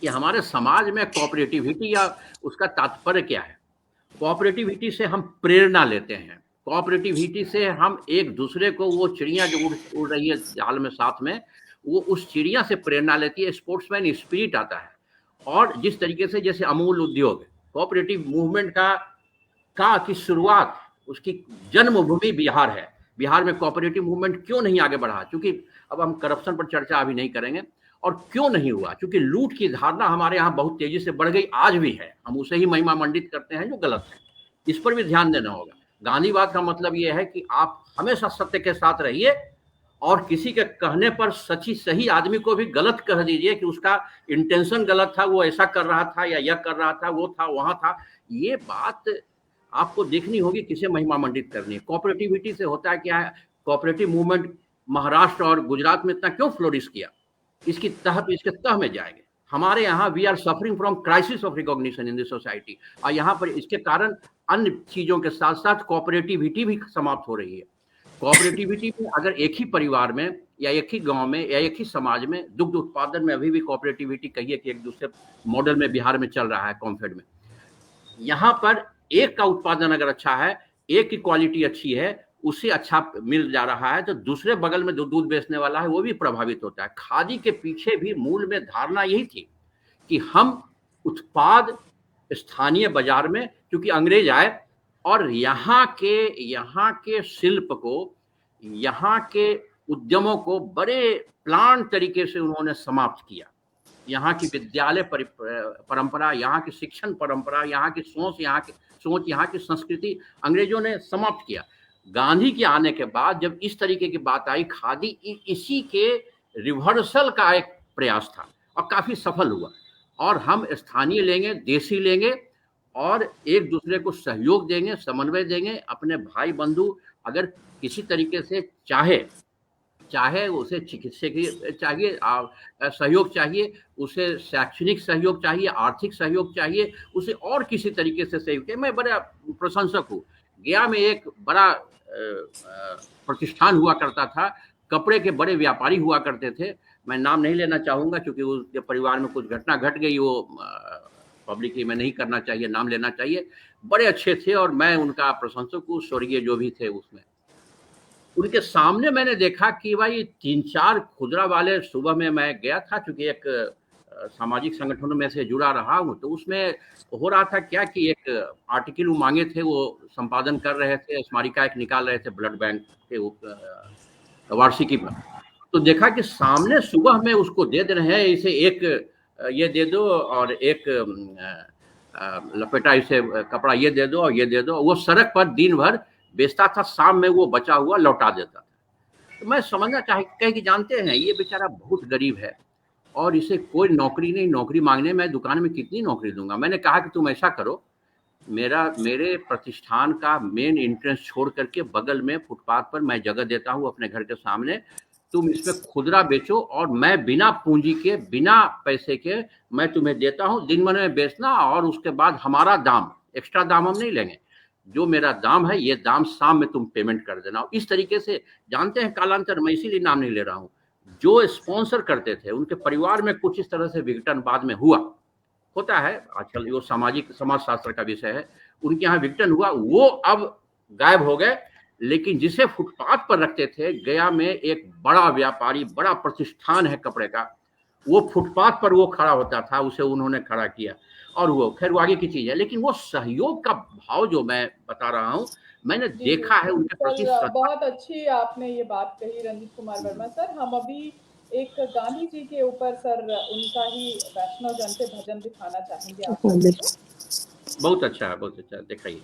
कि हमारे समाज में कोऑपरेटिविटी या उसका तात्पर्य क्या है। कोऑपरेटिविटी से हम प्रेरणा लेते हैं, कोऑपरेटिविटी से हम एक दूसरे को, वो चिड़िया जो उड़ रही है जाल में साथ में, वो उस चिड़िया से प्रेरणा लेती है, स्पोर्ट्समैन स्पिरिट आता है। और जिस तरीके से जैसे अमूल उद्योग कोऑपरेटिव मूवमेंट की शुरुआत, उसकी जन्मभूमि बिहार है। बिहार में कोऑपरेटिव मूवमेंट क्यों नहीं आगे बढ़ा, क्योंकि अब हम करप्शन पर चर्चा अभी नहीं करेंगे। और क्यों नहीं हुआ, क्योंकि लूट की धारणा हमारे यहाँ बहुत तेजी से बढ़ गई, आज भी है, हम उसे ही महिमा मंडित करते हैं जो गलत है। इस पर भी ध्यान देना होगा। गांधीवाद का मतलब यह है कि आप हमेशा सत्य के साथ रहिए और किसी के कहने पर सही आदमी को भी गलत कह दीजिए कि उसका इंटेंशन गलत था, वो ऐसा कर रहा था या यह कर रहा था, वो था वहां था। ये बात आपको देखनी होगी, किसे महिमा मंडित करनी है। कोऑपरेटिविटी से होता है क्या है, कोऑपरेटिव मूवमेंट महाराष्ट्र और गुजरात में इतना क्यों फ्लोरिश किया, इसके तह में जाएंगे। हमारे यहाँ we are suffering from crisis of recognition in the society, और यहाँ पर इसके कारण अन्य चीजों के साथ साथ कोऑपरेटिविटी भी समाप्त हो रही है। कोऑपरेटिविटी में अगर एक ही परिवार में या एक ही गांव में या एक ही समाज में दुग्ध उत्पादन में अभी भी कोऑपरेटिविटी कहिए कि एक दूसरे मॉडल में बिहार में चल रहा है, कॉम्फेड में, यहाँ पर एक का उत्पादन अगर अच्छा है, एक की क्वालिटी अच्छी है, उसे अच्छा मिल जा रहा है, तो दूसरे बगल में जो दूध बेचने वाला है वो भी प्रभावित होता है। खादी के पीछे भी मूल में धारणा यही थी कि हम उत्पाद स्थानीय बाजार में, क्योंकि अंग्रेज आए और यहाँ के शिल्प को, यहाँ के उद्यमों को बड़े प्लान तरीके से उन्होंने समाप्त किया। यहाँ की विद्यालय परंपरा, यहाँ की शिक्षण परंपरा, यहाँ की सोच, यहाँ की संस्कृति अंग्रेजों ने समाप्त किया। गांधी के आने के बाद जब इस तरीके की बात आई, खादी इसी के रिवर्सल का एक प्रयास था और काफी सफल हुआ। और हम स्थानीय लेंगे, देसी लेंगे और एक दूसरे को सहयोग देंगे, समन्वय देंगे। अपने भाई बंधु अगर किसी तरीके से चाहे उसे चिकित्सकीय चाहिए, सहयोग चाहिए, उसे शैक्षणिक सहयोग चाहिए, आर्थिक सहयोग चाहिए, उसे और किसी तरीके से सहयोग चाहिए। मैं बड़ा प्रशंसक हूँ। गया में एक बड़ा प्रतिष्ठान हुआ करता था, कपड़े के बड़े व्यापारी हुआ करते थे, मैं नाम नहीं लेना चाहूंगा क्योंकि उसके परिवार में कुछ घटना घट गई, वो पब्लिकली में नहीं करना चाहिए, नाम लेना चाहिए। बड़े अच्छे थे और मैं उनका प्रशंसक हूँ, स्वर्गीय जो भी थे उसमें। उनके सामने मैंने देखा कि भाई 3-4 खुदरा वाले, सुबह में मैं गया था क्योंकि एक सामाजिक संगठनों में से जुड़ा रहा हूँ, तो उसमें हो रहा था क्या कि एक आर्टिकल वो मांगे थे, वो संपादन कर रहे थे, स्मारिका एक निकाल रहे थे ब्लड बैंक के वार्षिकी पर। तो देखा कि सामने सुबह में उसको दे रहे हैं, इसे एक ये दे दो और एक लपेटा इसे कपड़ा ये दे दो और ये दे दो। वो सड़क पर दिन भर बेचता था, शाम में वो बचा हुआ लौटा देता था। तो मैं समझना कहे कि जानते हैं ये बेचारा बहुत गरीब है और इसे कोई नौकरी नहीं, नौकरी मांगने में दुकान में कितनी नौकरी दूंगा। मैंने कहा कि तुम ऐसा करो, मेरे प्रतिष्ठान का मेन एंट्रेंस छोड़ करके बगल में फुटपाथ पर मैं जगह देता हूँ अपने घर के सामने, तुम इसमें खुदरा बेचो और मैं बिना पूंजी के, बिना पैसे के मैं तुम्हें देता हूँ, दिन भर में बेचना और उसके बाद हमारा दाम, एक्स्ट्रा दाम हम नहीं लेंगे, जो मेरा दाम है ये दाम शाम में तुम पेमेंट कर देना। इस तरीके से जानते हैं कालांतर, मैं इसीलिए नाम नहीं ले रहा हूँ, जो स्पॉन्सर करते थे उनके परिवार में कुछ इस तरह से विघटन बाद में होता है, आजकल वो समाज शास्त्र का विषय है, उनके यहाँ विघटन हुआ, वो अब गायब हो गए। लेकिन जिसे फुटपाथ पर रखते थे, गया में एक बड़ा व्यापारी, बड़ा प्रतिष्ठान है कपड़े का, वो फुटपाथ पर वो खड़ा होता था, उसे उन्होंने खड़ा किया और वो खैर वो आगे की चीज है। लेकिन वो सहयोग का भाव जो मैं बता रहा हूँ, मैंने देखा है उनके प्रति। बहुत अच्छी आपने ये बात कही रंजीत कुमार वर्मा सर। हम अभी एक गांधी जी के ऊपर सर उनका ही वैष्णव जन से भजन दिखाना चाहेंगे आप। बहुत अच्छा है, बहुत अच्छा, दिखाइए।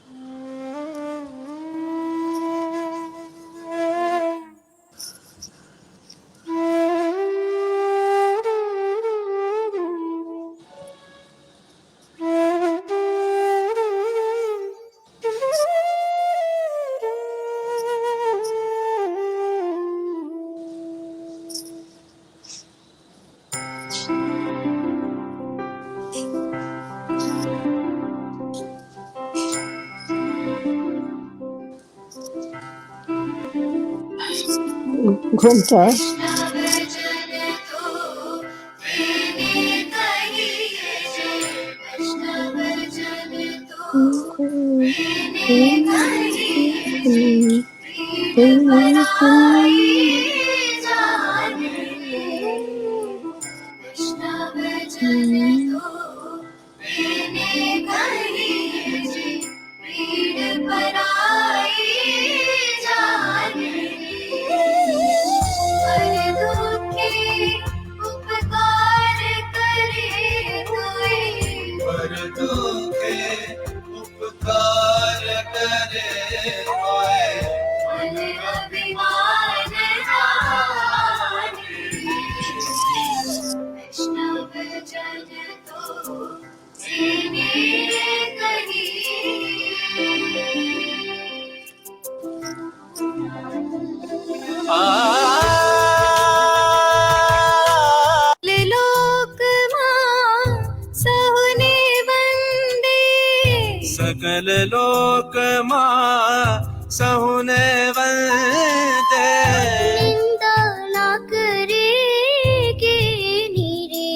घूमता है। सकल लोक सहुने वंदे निंदा ना करेगी नीरे,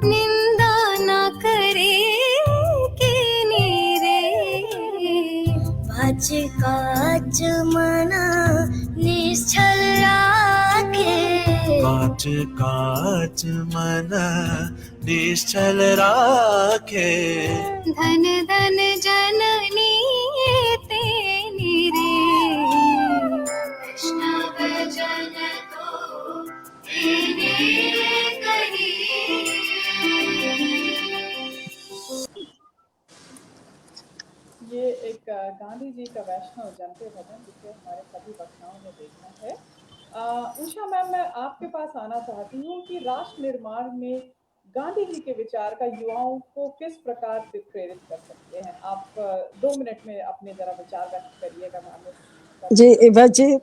निंदा ना करेगी नीरे। बाज काज मना निश्चल राखे, काच काच मन निश्चल राखे। धन धन जननी तेनी रे, वैष्णव जन तो तेने कही। ये एक गांधी जी का वैष्णव जन पे भजन जिसे हमारे सभी वक्ताओं ने देखा है। उषा मैम, मैं आपके पास आना चाहती हूँ कि राष्ट्र निर्माण में गांधी जी के विचार का युवाओं को किस प्रकार से प्रेरित कर सकते हैं। आप 2 मिनट में अपने जरा विचार व्यक्त करिएगा मैम। जी, एवा जी,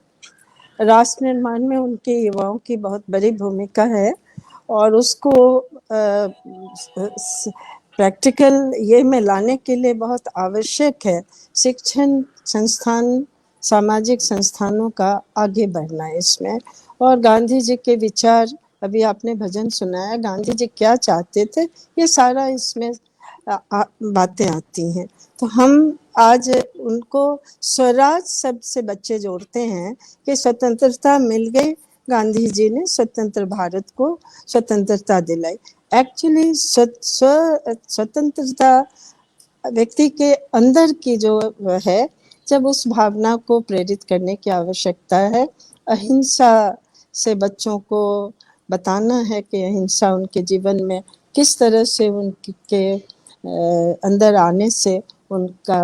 राष्ट्र निर्माण में उनके युवाओं की बहुत बड़ी भूमिका है और उसको प्रैक्टिकल ये में लाने के लिए बहुत आवश्यक है शिक्षण संस्थान, सामाजिक संस्थानों का आगे बढ़ना है इसमें। और गांधी जी के विचार, अभी आपने भजन सुनाया, गांधी जी क्या चाहते थे, ये सारा इसमें बातें आती हैं। तो हम आज उनको स्वराज शब्द से बच्चे जोड़ते हैं कि स्वतंत्रता मिल गई, गांधी जी ने स्वतंत्र भारत को स्वतंत्रता दिलाई। एक्चुअली स्वतंत्रता व्यक्ति के अंदर की जो है, जब उस भावना को प्रेरित करने की आवश्यकता है। अहिंसा से बच्चों को बताना है कि अहिंसा उनके जीवन में किस तरह से उनके अंदर आने से उनका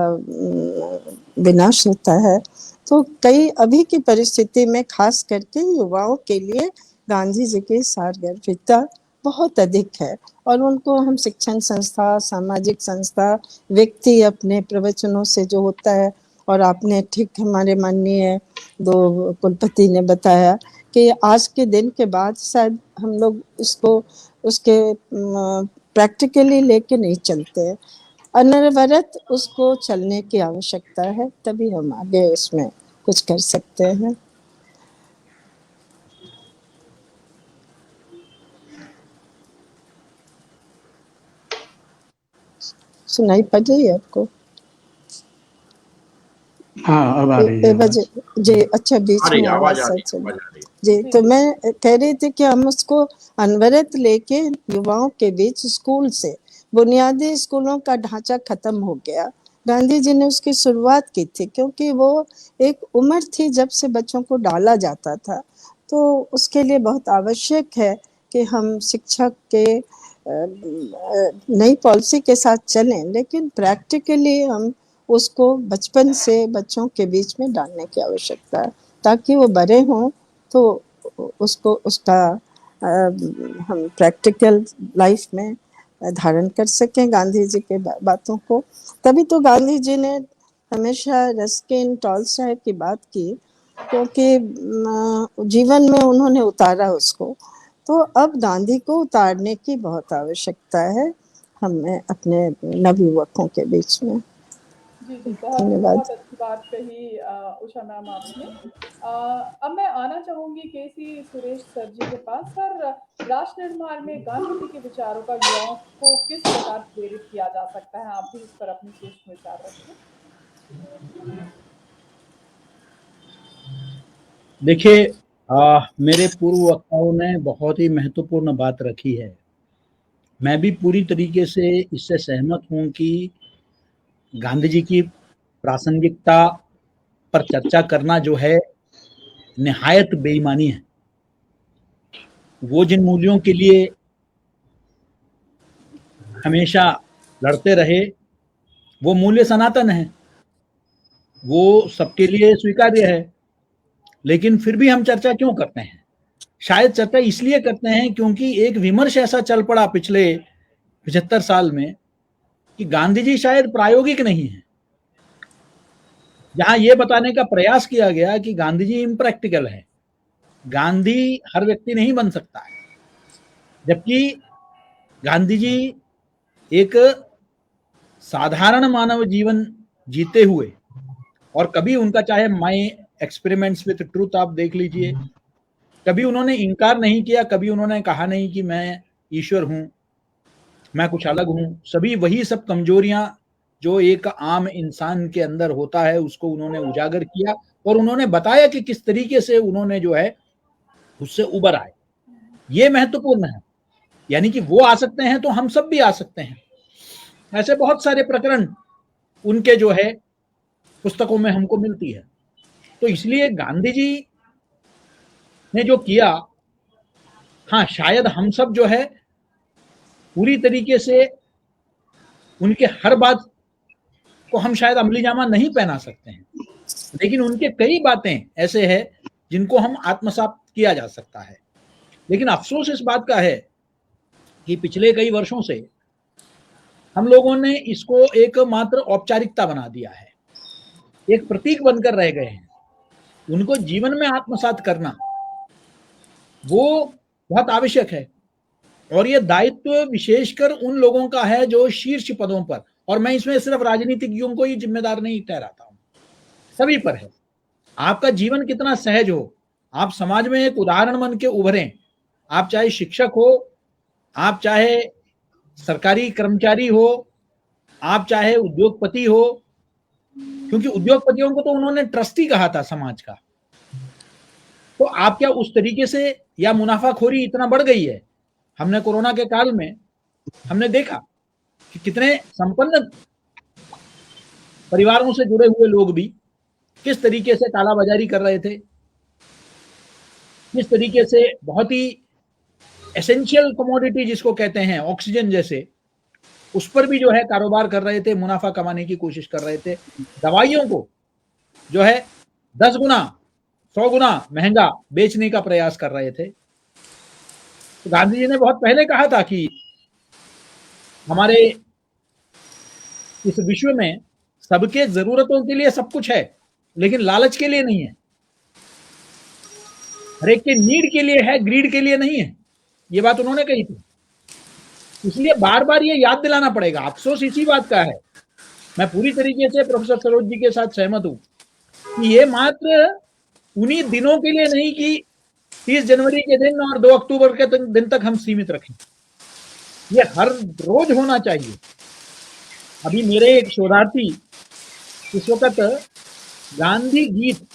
विनाश होता है। तो कई अभी की परिस्थिति में खास करके युवाओं के लिए गांधी जी की सारगर्भिता बहुत अधिक है और उनको हम शिक्षण संस्था, सामाजिक संस्था, व्यक्ति अपने प्रवचनों से जो होता है, और आपने ठीक हमारे माननीय 2 कुलपति ने बताया कि आज के दिन के बाद शायद हम लोग इसको उसके प्रैक्टिकली लेके नहीं चलते, अनवरत उसको चलने की आवश्यकता है, तभी हम आगे उसमें कुछ कर सकते हैं। सुनाई पड़ रही है आपको? हाँ, अब आ रही है आवाज। जी, अच्छा, बीच में आवाज आ सच रही है। जी। तो मैं कह रही थी कि हम उसको अनवरत लेके युवाओं के बीच स्कूल से, बुनियादी स्कूलों का ढांचा खत्म हो गया, गांधी जी ने उसकी शुरुआत की थी, क्योंकि वो एक उम्र थी जब से बच्चों को डाला जाता था। तो उसके लिए बहुत आवश्यक है कि हम शिक्षक के नई पॉलिसी के साथ चलें, लेकिन प्रैक्टिकली हम उसको बचपन से बच्चों के बीच में डालने की आवश्यकता है, ताकि वो बड़े हों तो उसको उसका हम प्रैक्टिकल लाइफ में धारण कर सकें गांधी जी के बातों को। तभी तो गांधी जी ने हमेशा रस्किन, टॉलस्टॉय की बात की, क्योंकि जीवन में उन्होंने उतारा उसको। तो अब गांधी को उतारने की बहुत आवश्यकता है हमें अपने नवयुवकों के बीच में। जी, बहुत अच्छी बात कही उषा मैम आपने। अब मैं आना चाहूंगी केसी सुरेश सर जी के पास। सर, राष्ट्र निर्माण में गांधी जी के विचारों का युवाओं को किस प्रकार प्रेरित किया जा सकता है? आप भी इस पर अपने सूक्ष्म विचार रखें। देखिए, मेरे पूर्व वक्ताओं ने बहुत ही महत्वपूर्ण बात रखी है। मैं भी पूरी तरीके से इससे सहमत हूं कि गांधी जी की प्रासंगिकता पर चर्चा करना जो है निहायत बेईमानी है। वो जिन मूल्यों के लिए हमेशा लड़ते रहे, वो मूल्य सनातन है, वो सबके लिए स्वीकार्य है। लेकिन फिर भी हम चर्चा क्यों करते हैं? शायद चर्चा इसलिए करते हैं क्योंकि एक विमर्श ऐसा चल पड़ा पिछले 75 साल में कि गांधी जी शायद प्रायोगिक नहीं है, जहां यह बताने का प्रयास किया गया कि गांधी जी इम्प्रैक्टिकल है, गांधी हर व्यक्ति नहीं बन सकता है। जबकि गांधी जी एक साधारण मानव जीवन जीते हुए, और कभी उनका चाहे माय एक्सपेरिमेंट्स विद ट्रूथ आप देख लीजिए, कभी उन्होंने इनकार नहीं किया, कभी उन्होंने कहा नहीं कि मैं ईश्वर हूं, मैं कुछ अलग हूं। सभी वही सब कमजोरियां जो एक आम इंसान के अंदर होता है उसको उन्होंने उजागर किया, और उन्होंने बताया कि किस तरीके से उन्होंने जो है उससे उबर आए। ये महत्वपूर्ण है। यानी कि वो आ सकते हैं तो हम सब भी आ सकते हैं। ऐसे बहुत सारे प्रकरण उनके जो है पुस्तकों में हमको मिलती है। तो इसलिए गांधी जी ने जो किया, हाँ शायद हम सब जो है पूरी तरीके से उनके हर बात को हम शायद अमली जामा नहीं पहना सकते हैं, लेकिन उनके कई बातें ऐसे हैं जिनको हम आत्मसात किया जा सकता है। लेकिन अफसोस इस बात का है कि पिछले कई वर्षों से हम लोगों ने इसको एक मात्र औपचारिकता बना दिया है, एक प्रतीक बनकर रह गए हैं। उनको जीवन में आत्मसात करना वो बहुत आवश्यक है, और ये दायित्व विशेषकर उन लोगों का है जो शीर्ष पदों पर, और मैं इसमें सिर्फ राजनीतिज्ञों को ही जिम्मेदार नहीं ठहराता हूं, सभी पर है। आपका जीवन कितना सहज हो, आप समाज में एक उदाहरण बन के उभरें, आप चाहे शिक्षक हो, आप चाहे सरकारी कर्मचारी हो, आप चाहे उद्योगपति हो, क्योंकि उद्योगपतियों को तो उन्होंने ट्रस्टी कहा था समाज का। तो आप क्या उस तरीके से, या मुनाफाखोरी इतना बढ़ गई है? हमने कोरोना के काल में हमने देखा कि कितने संपन्न परिवारों से जुड़े हुए लोग भी किस तरीके से कालाबाजारी कर रहे थे, किस तरीके से बहुत ही एसेंशियल कमोडिटी जिसको कहते हैं ऑक्सीजन जैसे, उस पर भी जो है कारोबार कर रहे थे, मुनाफा कमाने की कोशिश कर रहे थे। दवाइयों को जो है 10 गुना 100 गुना महंगा बेचने का प्रयास कर रहे थे। तो गांधी जी ने बहुत पहले कहा था कि हमारे इस विश्व में सबके जरूरतों के लिए सब कुछ है, लेकिन लालच के लिए नहीं है। हर एक के नीड के लिए है, ग्रीड के लिए नहीं है। ये बात उन्होंने कही थी। इसलिए बार बार ये याद दिलाना पड़ेगा। अफसोस इसी बात का है, मैं पूरी तरीके से प्रोफेसर सरोज जी के साथ सहमत हूं कि ये मात्र उन्हीं दिनों के लिए नहीं कि 30 जनवरी के दिन और 2 अक्टूबर के दिन तक हम सीमित रखें, ये हर रोज होना चाहिए। अभी मेरे एक शोधार्थी इस वक्त गांधी गीत,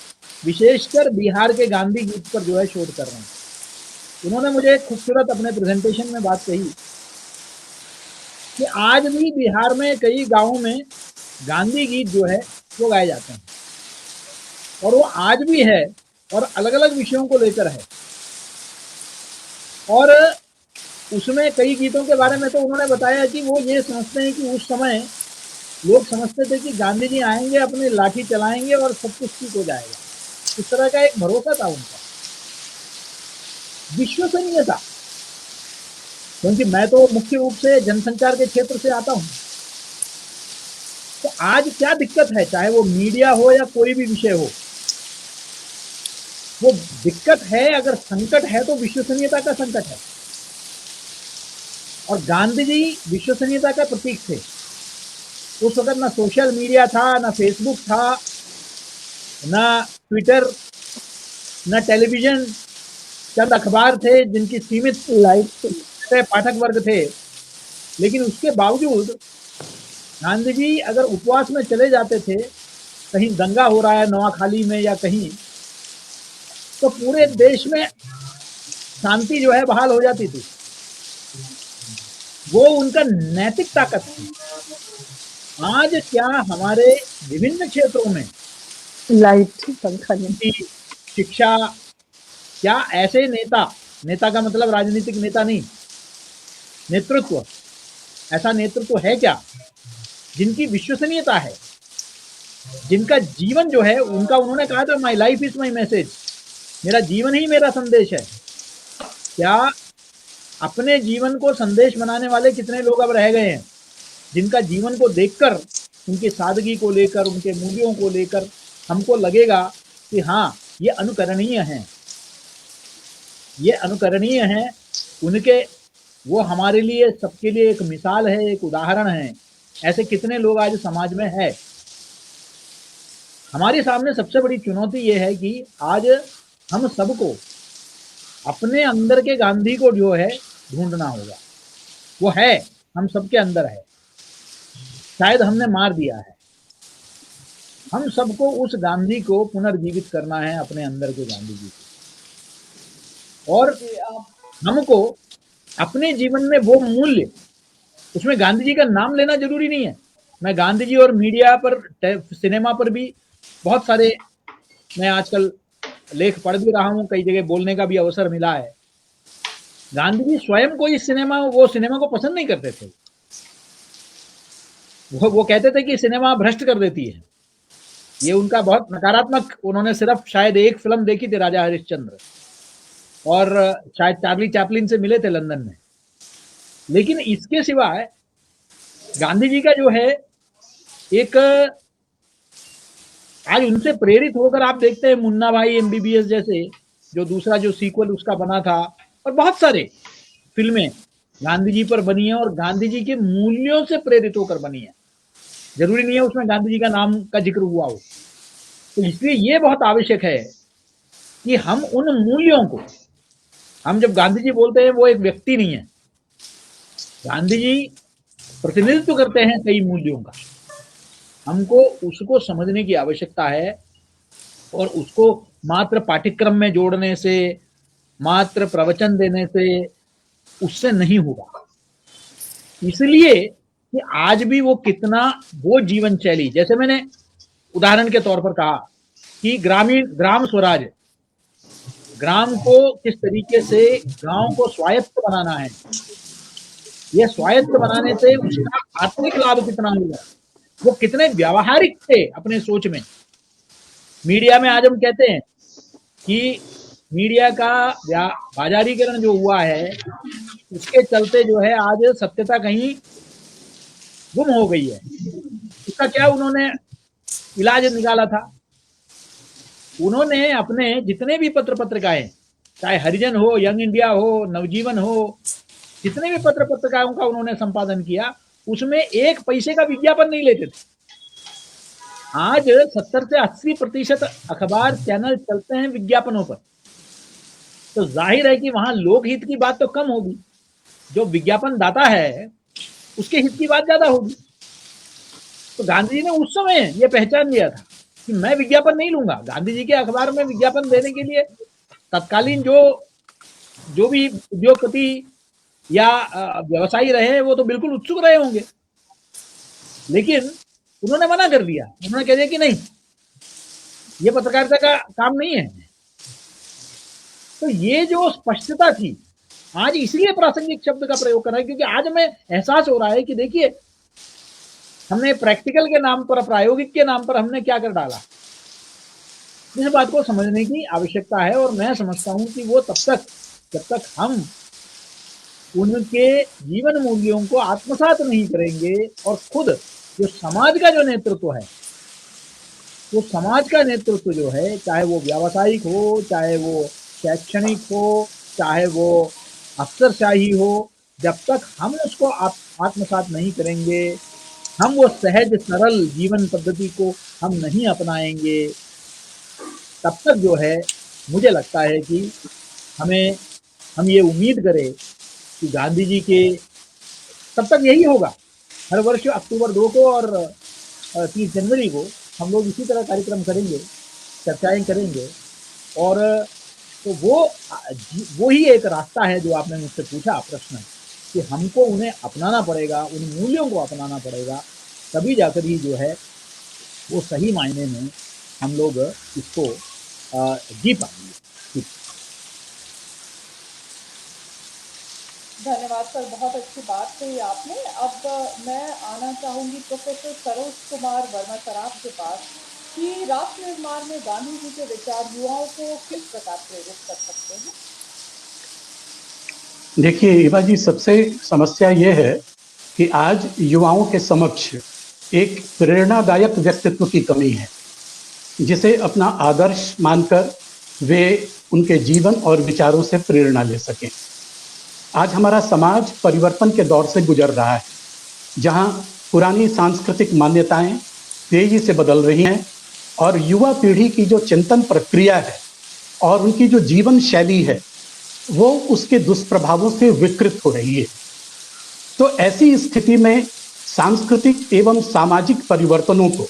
विशेषकर बिहार के गांधी गीत पर जो है शोध कर रहे हैं। उन्होंने मुझे एक खूबसूरत अपने प्रेजेंटेशन में बात कही कि आज भी बिहार में कई गांवों में गांधी गीत जो है वो गाए जाते हैं, और वो आज भी है, और अलग अलग विषयों को लेकर है। और उसमें कई गीतों के बारे में तो उन्होंने बताया कि वो ये समझते हैं कि उस समय लोग समझते थे कि गांधी जी आएंगे, अपनी लाठी चलाएंगे और सब कुछ ठीक हो जाएगा। इस तरह का एक भरोसा था उनका, विश्वसनीयता। क्योंकि मैं तो मुख्य रूप से जनसंचार के क्षेत्र से आता हूं, तो आज क्या दिक्कत है, चाहे वो मीडिया हो या कोई भी विषय हो, वो दिक्कत है, अगर संकट है तो विश्वसनीयता का संकट है। और गांधी जी विश्वसनीयता का प्रतीक थे। उस वक्त ना सोशल मीडिया था, ना फेसबुक था, ना ट्विटर, ना टेलीविजन, चंद अखबार थे जिनकी सीमित पाठक वर्ग थे। लेकिन उसके बावजूद गांधी जी अगर उपवास में चले जाते थे, कहीं दंगा हो रहा है नोआखाली में या कहीं, तो पूरे देश में शांति जो है बहाल हो जाती थी। वो उनका नैतिक ताकत थी। आज क्या हमारे विभिन्न क्षेत्रों में पंखा नहीं। शिक्षा, क्या ऐसे नेता का मतलब राजनीतिक नेता नहीं, नेतृत्व, ऐसा नेतृत्व है क्या जिनकी विश्वसनीयता है, जिनका जीवन जो है उनका, उन्होंने कहा था my life is my message, मेरा जीवन ही मेरा संदेश है। क्या अपने जीवन को संदेश बनाने वाले कितने लोग अब रह गए हैं, जिनका जीवन को देखकर, उनकी सादगी को लेकर, उनके मूल्यों को लेकर हमको लगेगा कि हाँ ये अनुकरणीय हैं, ये अनुकरणीय हैं उनके, वो हमारे लिए, सबके लिए एक मिसाल है, एक उदाहरण है। ऐसे कितने लोग आज समाज में है। हमारे सामने सबसे बड़ी चुनौती ये है कि आज हम सबको अपने अंदर के गांधी को जो है ढूंढना होगा। वो है, हम सबके अंदर है, शायद हमने मार दिया है। हम सबको उस गांधी को पुनर्जीवित करना है, अपने अंदर के गांधी जी को। और हमको अपने जीवन में वो मूल्य, उसमें गांधी जी का नाम लेना जरूरी नहीं है। मैं गांधी जी और मीडिया पर, सिनेमा पर भी बहुत सारे, मैं आजकल लेख पढ़ भी रहा हूं, कई जगह बोलने का भी अवसर मिला है। गांधी जी स्वयं को इस वो सिनेमा को पसंद नहीं करते थे। वो कहते थे कि सिनेमा भ्रष्ट कर देती है। ये उनका बहुत नकारात्मक, उन्होंने सिर्फ शायद एक फिल्म देखी थी, राजा हरिश्चंद्र, और शायद चार्ली चैपलिन से मिले थे लंदन में। लेकिन इसके सिवाय गांधी जी का जो है एक, आज उनसे प्रेरित होकर आप देखते हैं मुन्ना भाई एमबीबीएस जैसे, जो दूसरा जो सीक्वल उसका बना था, और बहुत सारे फिल्में गांधी जी पर बनी है और गांधी जी के मूल्यों से प्रेरित होकर बनी है। जरूरी नहीं है उसमें गांधी जी का नाम का जिक्र हुआ हो। तो इसलिए ये बहुत आवश्यक है कि हम उन मूल्यों को, हम जब गांधी जी बोलते हैं, वो एक व्यक्ति नहीं है, गांधी जी प्रतिनिधित्व करते हैं कई मूल्यों का। हमको उसको समझने की आवश्यकता है, और उसको मात्र पाठ्यक्रम में जोड़ने से, मात्र प्रवचन देने से, उससे नहीं होगा। इसलिए कि आज भी वो कितना, वो जीवन शैली, जैसे मैंने उदाहरण के तौर पर कहा कि ग्राम स्वराज, ग्राम को किस तरीके से गांव को स्वायत्त बनाना है, यह स्वायत्त बनाने से उसका आर्थिक लाभ कितना होगा, वो कितने व्यावहारिक थे अपने सोच में। मीडिया में आज हम कहते हैं कि मीडिया का बाजारीकरण जो हुआ है, उसके चलते जो है आज सत्यता कहीं गुम हो गई है। उसका क्या उन्होंने इलाज निकाला था? उन्होंने अपने जितने भी पत्रिकाएं, चाहे हरिजन हो, यंग इंडिया हो, नवजीवन हो, जितने भी पत्रिकाओं का उन्होंने संपादन किया, उसमें 1 पैसे का विज्ञापन नहीं लेते थे। आज 70 से 80% अखबार चैनल चलते हैं विज्ञापनों पर। तो जाहिर है कि वहां लोकहित की बात तो कम होगी, जो विज्ञापन दाता है उसके हित की बात ज्यादा होगी। तो गांधी जी ने उस समय ये पहचान लिया था कि मैं विज्ञापन नहीं लूंगा। गांधी जी के अखबार में विज्ञापन देने के लिए तत्कालीन जो भी उद्योगपति या व्यवसायी रहे, वो तो बिल्कुल उत्सुक रहे होंगे, लेकिन उन्होंने मना कर दिया। उन्होंने कह दिया कि नहीं, ये पत्रकारिता का काम नहीं है। तो ये जो स्पष्टता थी, आज इसलिए प्रासंगिक शब्द का प्रयोग कर रहा है, क्योंकि आज हमें एहसास हो रहा है कि देखिए, हमने प्रैक्टिकल के नाम पर, प्रायोगिक के नाम पर हमने क्या कर डाला। इस बात को समझने की आवश्यकता है, और मैं समझता हूं कि वो तब तक, जब तक हम उनके जीवन मूल्यों को आत्मसात नहीं करेंगे, और खुद जो समाज का जो नेतृत्व है, वो समाज का नेतृत्व जो है, चाहे वो व्यावसायिक हो, चाहे वो शैक्षणिक हो, चाहे वो अफसरशाही हो, जब तक हम उसको आत्मसात नहीं करेंगे, हम वो सहज सरल जीवन पद्धति को हम नहीं अपनाएंगे, तब तक जो है मुझे लगता है कि हम ये उम्मीद करें कि गांधी जी के तब तक यही होगा। हर वर्ष अक्टूबर 2 को और 30 जनवरी को हम लोग इसी तरह कार्यक्रम करेंगे, चर्चाएं करेंगे। और तो वो ही एक रास्ता है जो आपने मुझसे पूछा प्रश्न, कि हमको उन्हें अपनाना पड़ेगा, उन मूल्यों को अपनाना पड़ेगा, तभी जाकर ही जो है वो सही मायने में हम लोग इसको जी पाएंगे। धन्यवाद सर, बहुत अच्छी बात कही आपने। अब मैं आना चाहूंगी प्रोफेसर सरोज कुमार वर्मा सर आपके पास, कि राष्ट्र निर्माण में गांधी जी के विचार युवाओं को किस प्रकार प्रेरित कर सकते हैं। देखिए एवा जी, सबसे समस्या ये है कि आज युवाओं के समक्ष एक प्रेरणादायक व्यक्तित्व की कमी है, जिसे अपना आदर्श मानकर वे उनके जीवन और विचारों से प्रेरणा ले सकें। आज हमारा समाज परिवर्तन के दौर से गुजर रहा है, जहां पुरानी सांस्कृतिक मान्यताएं तेजी से बदल रही हैं और युवा पीढ़ी की जो चिंतन प्रक्रिया है और उनकी जो जीवन शैली है वो उसके दुष्प्रभावों से विकृत हो रही है। तो ऐसी स्थिति में सांस्कृतिक एवं सामाजिक परिवर्तनों को